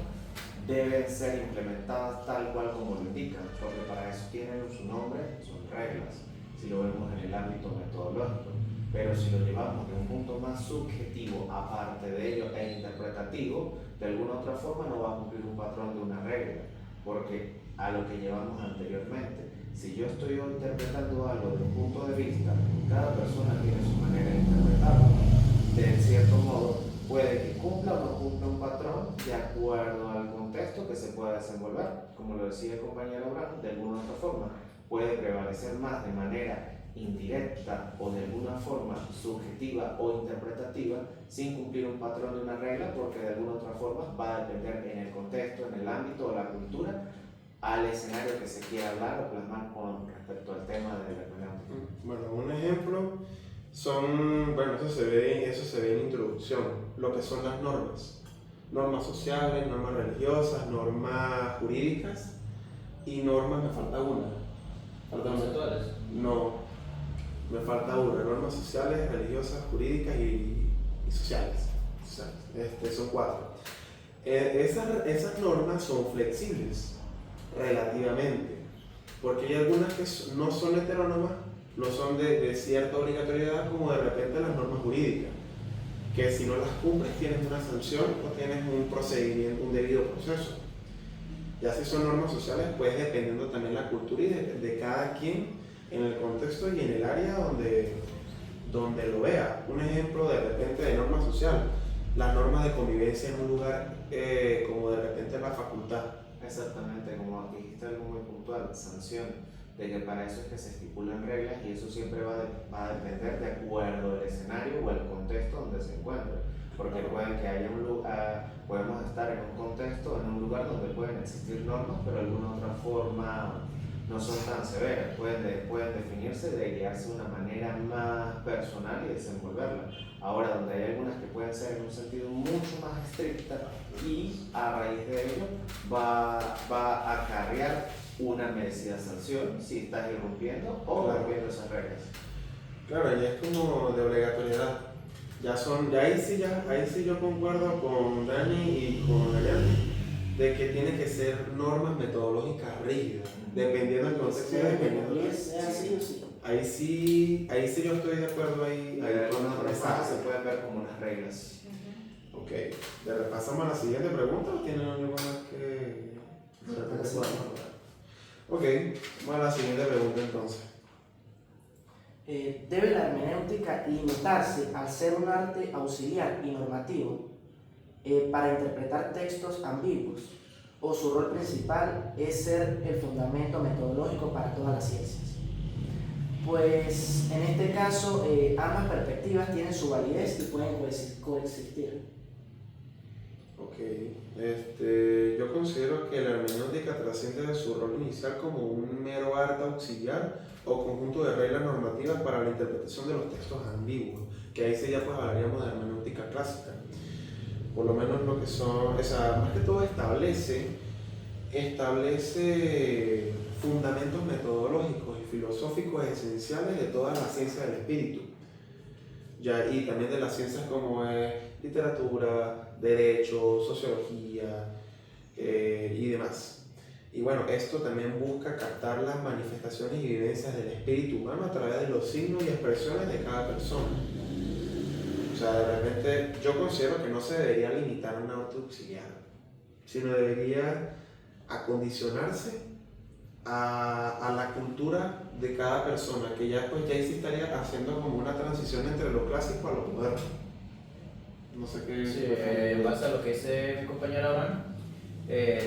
deben ser implementadas tal cual como lo indican, porque para eso tienen su nombre, son reglas, si lo vemos en el ámbito metodológico. Pero si lo llevamos de un punto más subjetivo, aparte de ello, e interpretativo, de alguna otra forma no va a cumplir un patrón de una regla, porque a lo que llevamos anteriormente. Si yo estoy interpretando algo desde un punto de vista, cada persona tiene su manera de interpretarlo. De cierto modo, puede que cumpla o no cumpla un patrón de acuerdo al contexto que se pueda desenvolver. Como lo decía el compañero Abraham, de alguna otra forma puede prevalecer más de manera indirecta o de alguna forma subjetiva o interpretativa sin cumplir un patrón de una regla, porque de alguna otra forma va a depender en el contexto, en el ámbito o la cultura, al escenario que se quiera hablar o plasmar con respecto al tema de la hermenéutica. Bueno, un ejemplo son, bueno, eso se ve en introducción, lo que son las normas. Normas sociales, normas religiosas, normas jurídicas y normas, me falta una. ¿Conceptuales? No, me falta una. Normas sociales, religiosas, jurídicas y sociales. Son 4. Esas normas son flexibles, relativamente, porque hay algunas que no son heterónomas, no son de cierta obligatoriedad, como de repente las normas jurídicas, que si no las cumples tienes una sanción o tienes un procedimiento, un debido proceso. Ya si son normas sociales, pues dependiendo también la cultura y de cada quien en el contexto y en el área donde lo vea. Un ejemplo de repente de norma social, las normas de convivencia en un lugar como de repente la facultad. Exactamente, como dijiste algo muy puntual, sanción, de que para eso es que se estipulan reglas y eso siempre va a depender de acuerdo al escenario o al contexto donde se encuentre. Porque puede que haya un lugar, podemos estar en un contexto, en un lugar donde pueden existir normas, pero de alguna otra forma no son tan severas, pueden definirse de guiarse de una manera más personal y desenvolverla. Ahora, donde hay algunas que pueden ser en un sentido mucho más estricta y a raíz de ello va a acarrear una merecida sanción si estás irrumpiendo o rompiendo esas reglas. Claro, ya es como de obligatoriedad. Ahí sí yo concuerdo con Dani y con Ariane de que tiene que ser normas metodológicas rígidas, dependiendo del contexto y dependiendo del... Sea así o sí. Ahí sí yo estoy de acuerdo ahí. De alguna otra forma se pueden ver como unas reglas. Ok, ¿le repasamos a la siguiente pregunta o tienen algo más que...? Ok, vamos a la siguiente pregunta entonces. ¿Debe la hermenéutica limitarse a ser un arte auxiliar y normativo para interpretar textos ambiguos, o su rol principal es ser el fundamento metodológico para todas las ciencias? Pues en este caso ambas perspectivas tienen su validez y pueden coexistir. Ok, yo considero que la hermenéutica trasciende de su rol inicial como un mero arte auxiliar o conjunto de reglas normativas para la interpretación de los textos ambiguos, que ahí sí ya pues hablaríamos de hermenéutica clásica. Por lo menos lo que son, más que todo establece fundamentos metodológicos y filosóficos esenciales de toda la ciencia del espíritu, y también de las ciencias como es literatura, derecho, sociología y demás. Y bueno, esto también busca captar las manifestaciones y vivencias del espíritu humano a través de los signos y expresiones de cada persona. O sea, de repente yo considero que no se debería limitar a un arte auxiliar, sino debería acondicionarse a la cultura de cada persona, que ya ahí sí estaría haciendo como una transición entre lo clásico a lo moderno. No sé qué... Sí, en base a lo que dice mi compañero Abraham,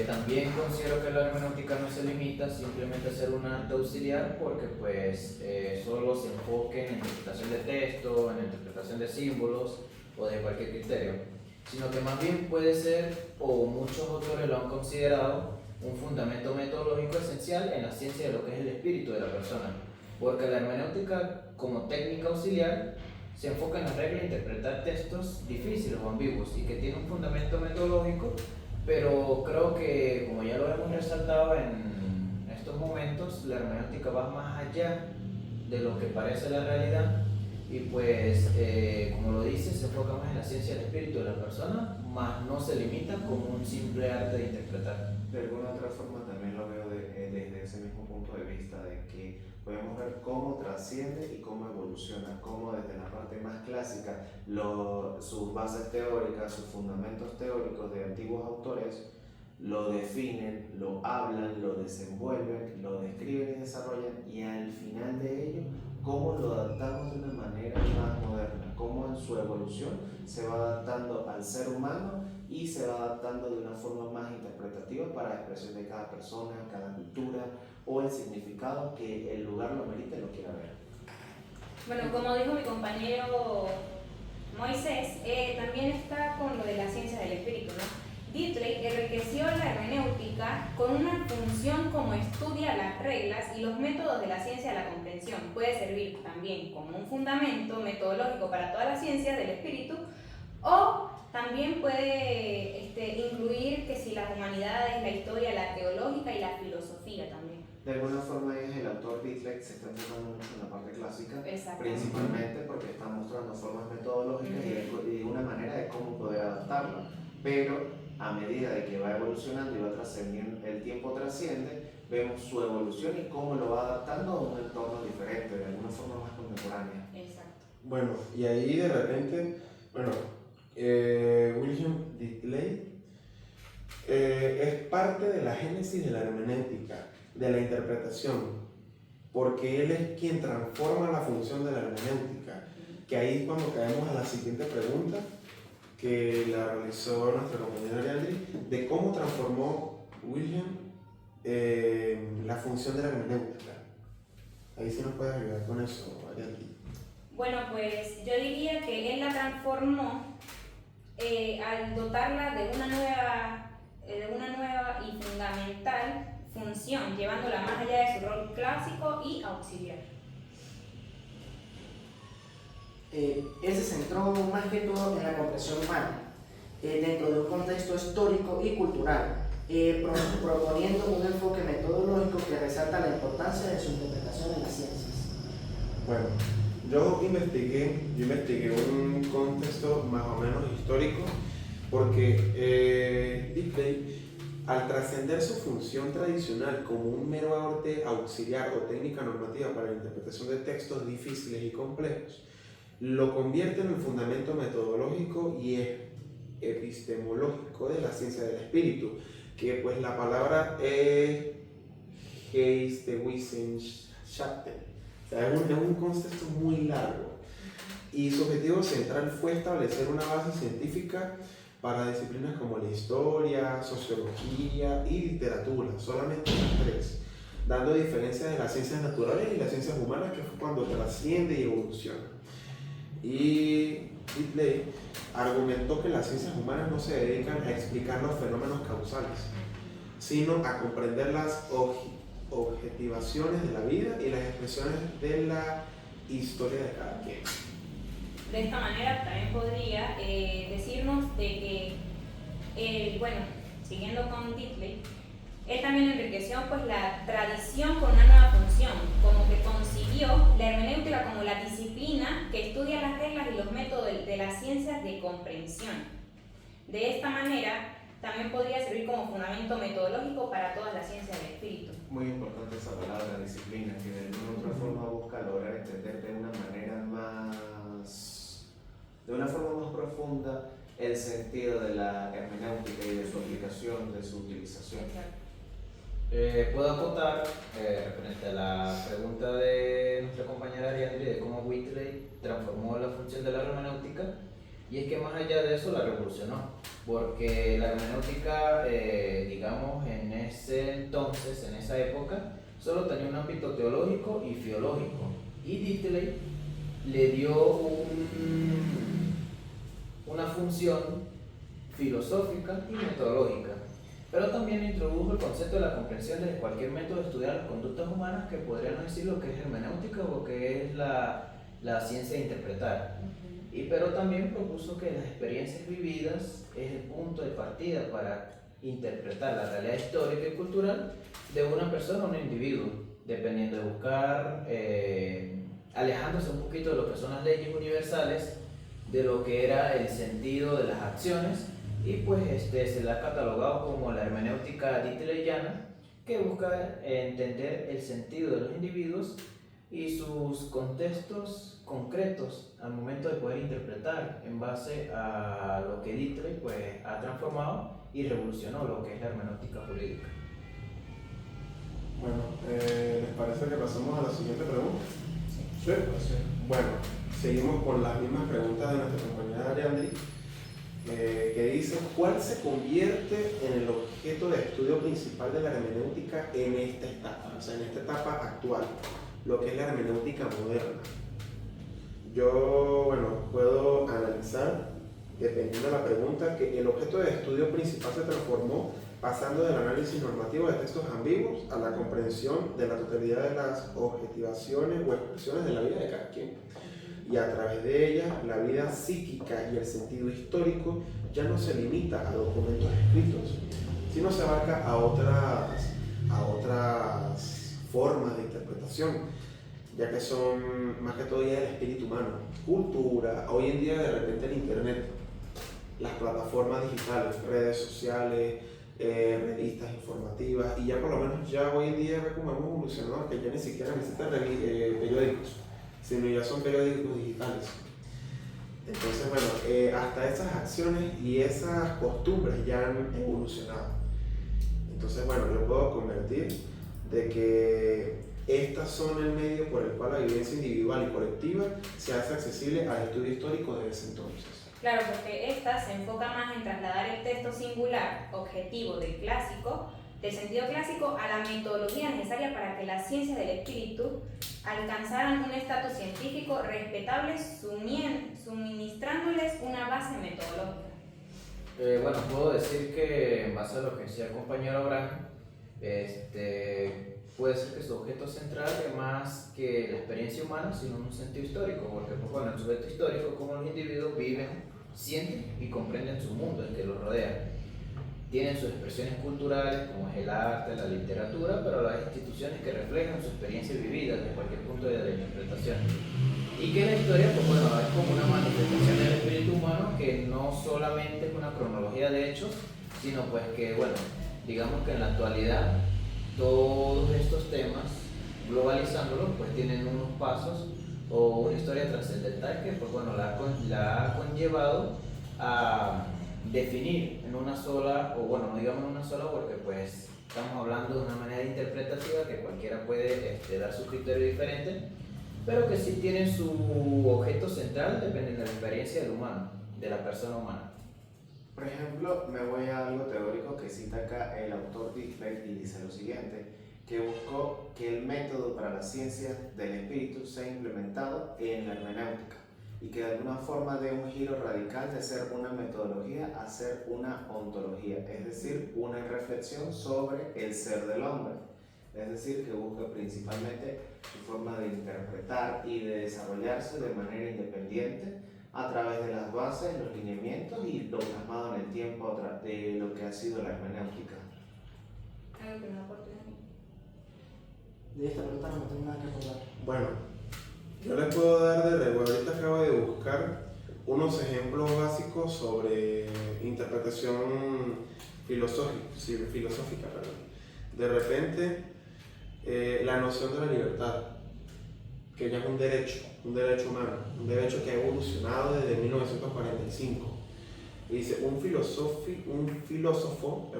también considero que la hermenéutica no se limita simplemente a ser un arte auxiliar, porque pues solo se enfoque en interpretación de texto, en interpretación de símbolos o de cualquier criterio, sino que más bien puede ser, o muchos autores lo han considerado, un fundamento metodológico esencial en la ciencia de lo que es el espíritu de la persona, porque la hermenéutica como técnica auxiliar se enfoca en la regla de interpretar textos difíciles o ambiguos y que tiene un fundamento metodológico, pero creo que, como ya lo hemos resaltado en estos momentos, la hermenéutica va más allá de lo que parece la realidad y pues, como lo dice, se enfoca más en la ciencia del espíritu de la persona, más no se limita como un simple arte de interpretar. De alguna otra forma también lo veo desde ese mismo punto de vista, de que podemos ver cómo trasciende y cómo evoluciona, cómo desde la parte más clásica, sus bases teóricas, sus fundamentos teóricos de antiguos autores lo definen, lo hablan, lo desenvuelven, lo describen y desarrollan, y al final de ello, cómo lo adaptamos de una manera más moderna, cómo en su evolución se va adaptando al ser humano y se va adaptando de una forma más interpretativa para la expresión de cada persona, cada cultura o el significado que el lugar lo merita y lo quiera ver. Bueno, como dijo mi compañero Moisés, también está con lo de la ciencia del espíritu, ¿no? Diddley enriqueció la hermenéutica con una función como estudia las reglas y los métodos de la ciencia de la comprensión. Puede servir también como un fundamento metodológico para todas las ciencias del espíritu, o también puede incluir que si las humanidades, la historia, la teológica y la filosofía también. De alguna forma el autor Diddley se está enfocando mucho en la parte clásica, Exacto. principalmente porque está mostrando formas metodológicas y una manera de cómo poder adaptarlo, pero a medida de que va evolucionando y va trascendiendo, el tiempo trasciende, vemos su evolución y cómo lo va adaptando a un entorno diferente, de alguna forma más contemporánea. Exacto. Bueno, y ahí de repente, William Diddley es parte de la génesis de la hermenéutica, de la interpretación, porque él es quien transforma la función de la hermenéutica, que ahí es cuando caemos a la siguiente pregunta que la realizó nuestra compañera Ariadne, de cómo transformó William la función de la hermenéutica. Ahí sí nos puedes ayudar con eso, Ariadne. Bueno, pues yo diría que él la transformó al dotarla de una nueva y fundamental función, llevándola más allá de su rol clásico y auxiliar. Él se centró más que todo en la comprensión humana, dentro de un contexto histórico y cultural, proponiendo un enfoque metodológico que resalta la importancia de su interpretación en las ciencias. Bueno, yo investigué un contexto más o menos histórico, porque Diddley, al trascender su función tradicional como un mero arte auxiliar o técnica normativa para la interpretación de textos difíciles y complejos, lo convierte en el fundamento metodológico y epistemológico de la ciencia del espíritu, que pues la palabra es Geisteswissenschaft, o sea, es un contexto muy largo, y su objetivo central fue establecer una base científica para disciplinas como la historia, sociología y literatura, solamente las tres, dando diferencias de las ciencias naturales y las ciencias humanas, que fue cuando trasciende y evoluciona. Y Diddley argumentó que las ciencias humanas no se dedican a explicar los fenómenos causales, sino a comprender las objetivaciones de la vida y las expresiones de la historia de cada quien. De esta manera también podría decirnos de que, siguiendo con Diddley, él también enriqueció pues la tradición con una nueva función, como que concibió la hermenéutica como la disciplina que estudia las reglas y los métodos de las ciencias de comprensión. De esta manera también podría servir como fundamento metodológico para todas las ciencias del espíritu. Muy importante esa palabra, disciplina, que de alguna otra forma busca lograr entender de una forma más profunda el sentido de la hermenéutica y de su aplicación, de su utilización. Puedo acotar, referente a la pregunta de nuestra compañera Ariadne de cómo Whitley transformó la función de la hermenéutica, y es que más allá de eso la revolucionó, porque la hermenéutica, digamos, en ese entonces, en esa época, solo tenía un ámbito teológico y filológico, y Diddley le dio una función filosófica y metodológica, pero también introdujo el concepto de la comprensión de cualquier método de estudiar las conductas humanas, que podríamos decir lo que es hermenéutica o que es la ciencia de interpretar. Pero también propuso que las experiencias vividas es el punto de partida para interpretar la realidad histórica y cultural de una persona o un individuo, dependiendo de buscar, alejándose un poquito de lo que son las leyes universales, de lo que era el sentido de las acciones, y pues se la ha catalogado como la hermenéutica diddleyana, que busca entender el sentido de los individuos y sus contextos concretos al momento de poder interpretar en base a lo que Diddley pues ha transformado y revolucionó lo que es la hermenéutica jurídica. Bueno, ¿les parece que pasemos a la siguiente pregunta? Sí. Bueno, seguimos con las mismas preguntas de nuestra compañera Ariandri, que dice, ¿cuál se convierte en el objeto de estudio principal de la hermenéutica en esta etapa? O sea, en esta etapa actual, lo que es la hermenéutica moderna. Yo, bueno, puedo analizar, dependiendo de la pregunta, que el objeto de estudio principal se transformó pasando del análisis normativo de textos ambiguos a la comprensión de la totalidad de las objetivaciones o expresiones de la vida de cada quien. Y a través de ellas, la vida psíquica y el sentido histórico ya no se limita a documentos escritos, sino se abarca a otras formas de interpretación, ya que son más que todo ya el espíritu humano, cultura, hoy en día de repente el internet, las plataformas digitales, redes sociales, revistas informativas, y ya por lo menos ya hoy en día ve cómo hemos evolucionado, que ya ni siquiera necesitan periódicos, sino ya son periódicos digitales. Entonces, bueno, hasta esas acciones y esas costumbres ya han evolucionado. Entonces, bueno, yo puedo convertir de que estas son el medio por el cual la vivencia individual y colectiva se hace accesible al estudio histórico de ese entonces. Claro, porque esta se enfoca más en trasladar el texto singular, objetivo del clásico, del sentido clásico, a la metodología necesaria para que las ciencias del espíritu alcanzaran un estatus científico respetable, suministrándoles una base metodológica. Bueno, puedo decir que en base a lo que decía el compañero Abraham, puede ser que su objeto central es más que la experiencia humana, sino en un sentido histórico, porque pues, bueno, el sujeto histórico, como los individuos viven, sienten y comprenden su mundo, el que los rodea. Tienen sus expresiones culturales, como es el arte, la literatura, pero las instituciones que reflejan su experiencia vivida desde cualquier punto de la interpretación. Y que la historia, pues bueno, es como una manifestación del espíritu humano que no solamente es una cronología de hechos, sino pues que, bueno, digamos que en la actualidad todos estos temas, globalizándolos, pues tienen unos pasos o una historia trascendental que, pues bueno, la ha conllevado a definir en una sola, o bueno, no digamos en una sola porque pues estamos hablando de una manera interpretativa que cualquiera puede dar su criterio diferente, pero que sí tienen su objeto central dependiendo de la experiencia del humano, de la persona humana. Por ejemplo, me voy a algo teórico que cita acá el autor Dickley y dice lo siguiente, que buscó que el método para la ciencia del espíritu sea implementado en la hermenéutica y que de alguna forma dé un giro radical de ser una metodología a ser una ontología, es decir, una reflexión sobre el ser del hombre. Es decir, que busca principalmente su forma de interpretar y de desarrollarse de manera independiente a través de las bases, los lineamientos y lo plasmado en el tiempo de lo que ha sido la hermenéutica. Algo que me aporte a mí. De esta pregunta no tengo nada que acordar. Bueno, yo les puedo dar de recuerdo, ahorita acabo de buscar unos ejemplos básicos sobre interpretación filosófica. De repente, la noción de la libertad, que ya es un derecho humano, un derecho que ha evolucionado desde 1945. Y dice, un filósofo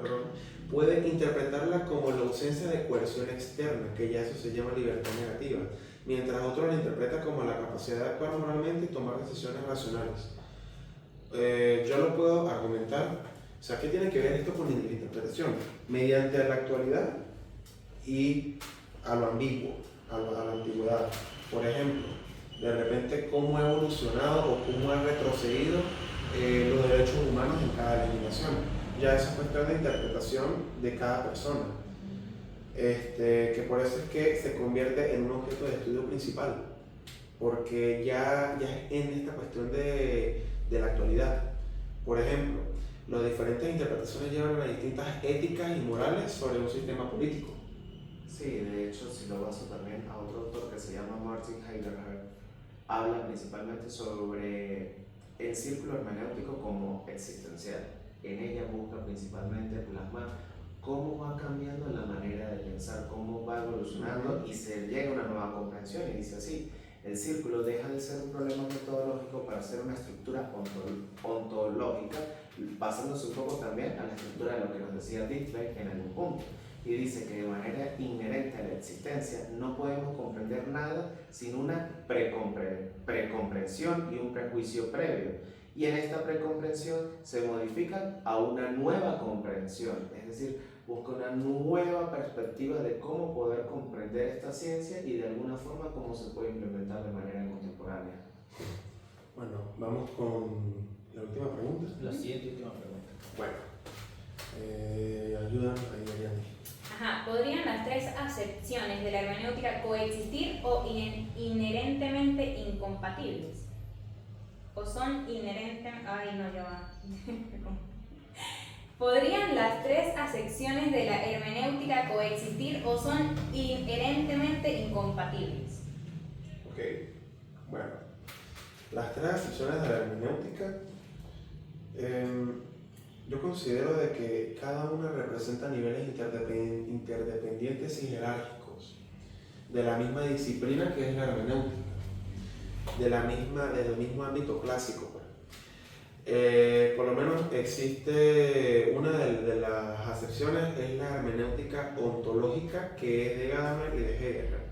puede interpretarla como la ausencia de coerción externa, que ya eso se llama libertad negativa, mientras otro la interpreta como la capacidad de actuar moralmente y tomar decisiones racionales. Yo lo puedo argumentar, o sea, ¿qué tiene que ver esto con la interpretación? Mediante la actualidad y a lo ambiguo, a la antigüedad. Por ejemplo, de repente cómo ha evolucionado o cómo ha retrocedido los derechos humanos en cada legislación. Ya eso es cuestión de interpretación de cada persona. Que por eso es que se convierte en un objeto de estudio principal, porque ya es en esta cuestión de la actualidad. Por ejemplo, las diferentes interpretaciones llevan a distintas éticas y morales sobre un sistema político. Sí, de hecho, si lo baso también a otro autor que se llama Martin Heidegger, habla principalmente sobre el círculo hermenéutico como existencial. En ella busca principalmente plasmar cómo va cambiando la manera de pensar, cómo va evolucionando y se llega a una nueva comprensión y dice así, El círculo deja de ser un problema metodológico para ser una estructura ontológica, basándose un poco también a la estructura de lo que nos decía Dittler en algún punto. Y dice que de manera inherente a la existencia no podemos comprender nada sin una precomprensión y un prejuicio previo. Y en esta precomprensión se modifica a una nueva comprensión, es decir, busca una nueva perspectiva de cómo poder comprender esta ciencia y de alguna forma cómo se puede implementar de manera contemporánea. Bueno, vamos con la última pregunta. La siguiente y última pregunta. Bueno, ayúdame ahí, Ariane. Ajá, ¿podrían las tres acepciones de la hermenéutica coexistir o inherentemente incompatibles? ¿O son inherentemente...? Ay, no, ya va. ¿Podrían las tres acepciones de la hermenéutica coexistir o son inherentemente incompatibles? Ok, bueno, las tres acepciones de la hermenéutica, yo considero de que cada una representa niveles interdependientes y jerárquicos de la misma disciplina que es la hermenéutica, del mismo ámbito clásico. Por lo menos existe una de las acepciones, es la hermenéutica ontológica, que es de Gadamer y de Heidegger,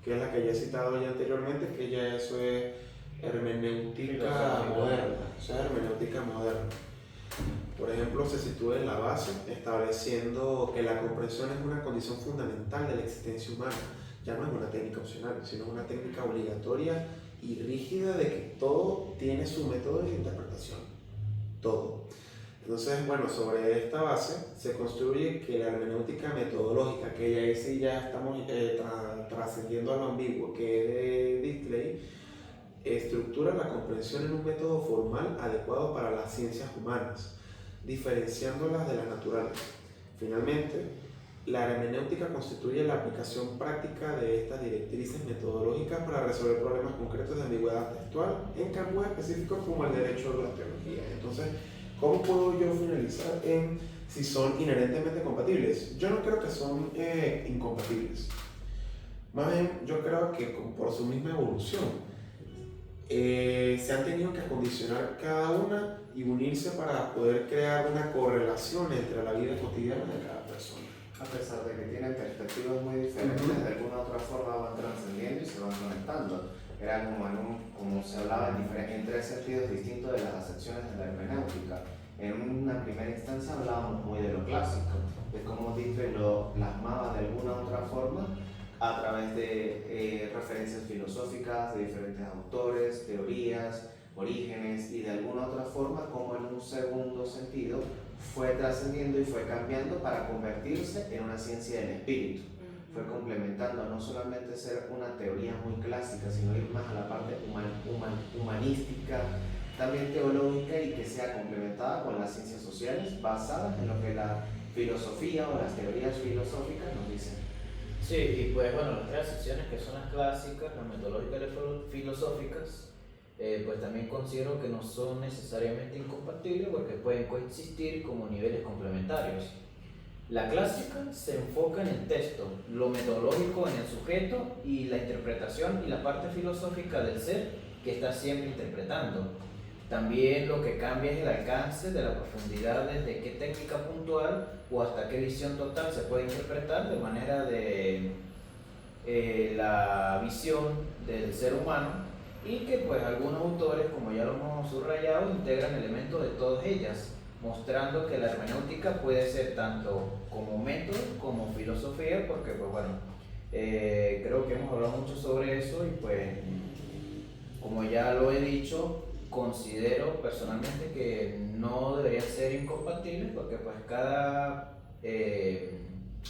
que es la que ya he citado ya anteriormente, que ya eso es hermenéutica moderna, eso es hermenéutica moderna. Por ejemplo, se sitúa en la base, estableciendo que la comprensión es una condición fundamental de la existencia humana. Ya no es una técnica opcional, sino una técnica obligatoria y rígida de que todo tiene su método de interpretación. Todo. Entonces, bueno, sobre esta base se construye que la hermenéutica metodológica, que ya estamos trascendiendo a lo ambiguo, que es de Dittler, estructura la comprensión en un método formal adecuado para las ciencias humanas, diferenciándolas de las naturales. Finalmente, la hermenéutica constituye la aplicación práctica de estas directrices metodológicas para resolver problemas concretos de ambigüedad textual en campos específicos como el derecho o la teología. Entonces, ¿cómo puedo yo finalizar en si son inherentemente compatibles? Yo no creo que son incompatibles. Más bien, yo creo que por su misma evolución se han tenido que acondicionar cada una y unirse para poder crear una correlación entre la vida cotidiana de cada persona. A pesar de que tienen perspectivas muy diferentes, de alguna u otra forma van trascendiendo y se van conectando. Era como se hablaba en tres sentidos distintos de las acepciones de la hermenéutica. En una primera instancia hablábamos muy de lo clásico, de cómo Dittler lo plasmaba de alguna u otra forma a través de referencias filosóficas de diferentes autores, teorías, orígenes, y de alguna u otra forma como en un segundo sentido fue trascendiendo y fue cambiando para convertirse en una ciencia del espíritu. Fue complementando a no solamente ser una teoría muy clásica, sino ir más a la parte humanística, también teológica, y que sea complementada con las ciencias sociales basadas en lo que la filosofía o las teorías filosóficas nos dicen. Sí, y pues bueno, las tres acepciones que son las clásicas, las metodológicas y las filosóficas, pues también considero que no son necesariamente incompatibles porque pueden coexistir como niveles complementarios. La clásica se enfoca en el texto, lo metodológico en el sujeto y la interpretación y la parte filosófica del ser que está siempre interpretando. También lo que cambia es el alcance de la profundidad desde qué técnica puntual o hasta qué visión total se puede interpretar de manera de la visión del ser humano, y que pues algunos autores, como ya lo hemos subrayado, integran elementos de todas ellas, mostrando que la hermenéutica puede ser tanto como método como filosofía, porque pues bueno, creo que hemos hablado mucho sobre eso y pues como ya lo he dicho, considero personalmente que no deberían ser incompatibles porque pues cada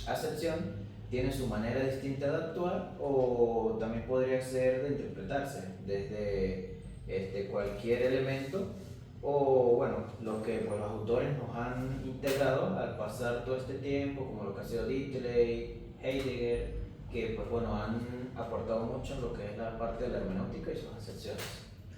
acepción tiene su manera distinta de actuar, o también podría ser de interpretarse desde cualquier elemento, o bueno, lo que pues, los autores nos han integrado al pasar todo este tiempo, como lo que ha sido Dittler, Heidegger, que pues bueno, han aportado mucho en lo que es la parte de la hermenéutica y sus acepciones.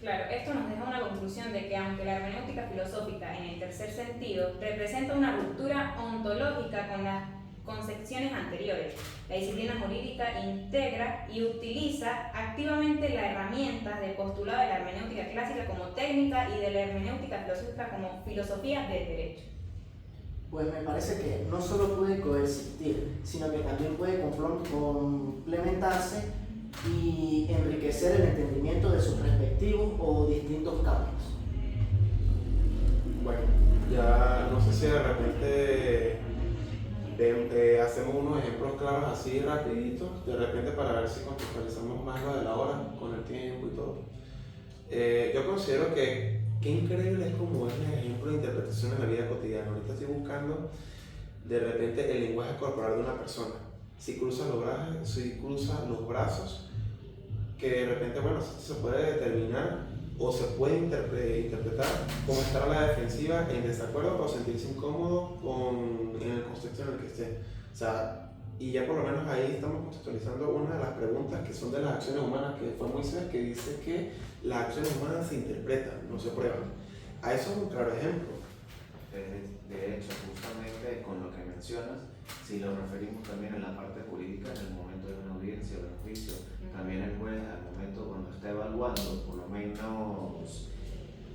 Claro, esto nos deja una conclusión de que aunque la hermenéutica filosófica en el tercer sentido representa una ruptura ontológica con la concepciones anteriores. La disciplina jurídica integra y utiliza activamente las herramientas del postulado de la hermenéutica clásica como técnica y de la hermenéutica filosófica como filosofía del derecho. Pues me parece que no solo puede coexistir, sino que también puede complementarse y enriquecer el entendimiento de sus respectivos o distintos campos. Bueno, ya no sé si de repente hacemos unos ejemplos claros así rapiditos, de repente para ver si contextualizamos más lo de la hora con el tiempo y todo. Yo considero que qué increíble es como es el ejemplo de interpretación en la vida cotidiana. Ahorita estoy buscando de repente el lenguaje corporal de una persona. Si cruza los brazos, que de repente, bueno, se puede determinar o se puede interpretar como estar a la defensiva, en desacuerdo o sentirse incómodo en el contexto en el que esté. O sea, y ya por lo menos ahí estamos contextualizando una de las preguntas que son de las acciones humanas, que fue Moisés, que dice que las acciones humanas se interpretan, no se prueban. A eso es un claro ejemplo. De hecho, justamente con lo que mencionas, si lo referimos también en la parte jurídica, en el momento de una audiencia o de un juicio, también el juez al momento cuando está evaluando, por lo menos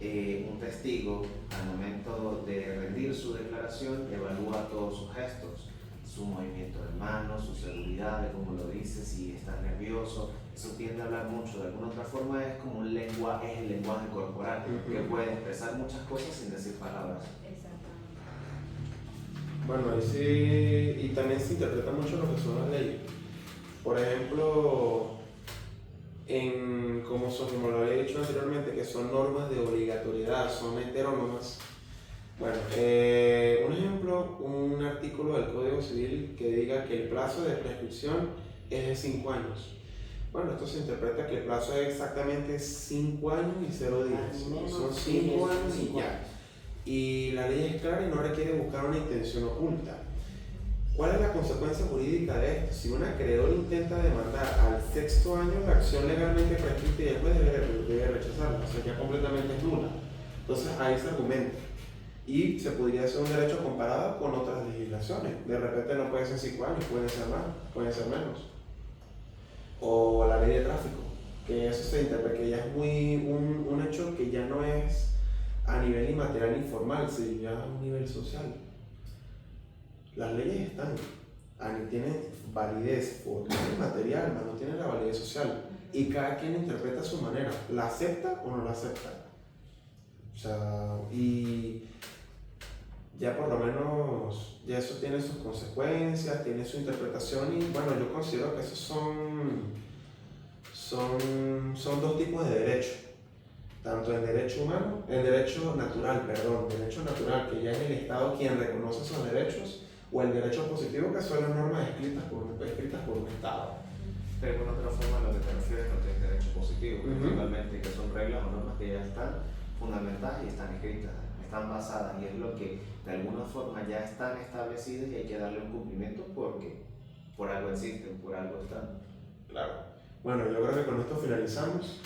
un testigo, al momento de rendir su declaración, evalúa todos sus gestos, su movimiento de manos, su seguridad, de cómo lo dice, si está nervioso. Eso tiende a hablar mucho. De alguna otra forma es como un lenguaje, es el lenguaje corporal, que puede expresar muchas cosas sin decir palabras. Bueno, ahí sí, y también se interpreta mucho lo que son las leyes. Por ejemplo, como lo había dicho anteriormente, que son normas de obligatoriedad, son heterónomas. Bueno, un ejemplo, un artículo del Código Civil que diga que el plazo de prescripción es de 5 años. Bueno, esto se interpreta que el plazo es exactamente 5 años y 0 días. Son 5 años y ya. Y la ley es clara y no requiere buscar una intención oculta. ¿Cuál es la consecuencia jurídica de esto? Si un acreedor intenta demandar al 6º año, la acción legalmente prescrita y después debe rechazarla, o sea, ya completamente es nula. Entonces ahí se argumenta. Y se podría hacer un derecho comparado con otras legislaciones. De repente no puede ser 5 años, pueden ser más, pueden ser menos. O la ley de tráfico, que eso se interpreta, que ya es un hecho que ya no es a nivel inmaterial ni formal, sino ya a un nivel social. Las leyes están, tienen validez formal y material, pero no tienen la validez social. Y cada quien interpreta a su manera, ¿la acepta o no la acepta? O sea, y ya por lo menos, ya eso tiene sus consecuencias, tiene su interpretación y bueno, yo considero que esos son dos tipos de derecho. Tanto el derecho humano, el derecho natural, que ya es el Estado quien reconoce esos derechos, o el derecho positivo, que son las normas escritas por un Estado. De alguna otra forma, a lo que te refieres no es derecho positivo, principalmente, que son reglas o normas que ya están fundamentadas y están escritas, están basadas, y es lo que de alguna forma ya están establecidas y hay que darle un cumplimiento porque por algo existen, por algo están. Claro. Bueno, yo creo que con esto finalizamos.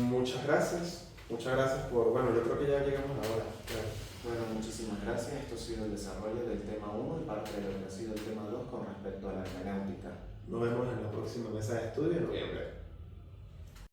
Muchas gracias por, bueno, yo creo que ya llegamos a la hora. Claro. Bueno, muchísimas gracias. Esto ha sido el desarrollo del tema 1 y parte de lo que ha sido el tema 2 con respecto a la hermenéutica. Nos vemos en la próxima mesa de estudio en noviembre.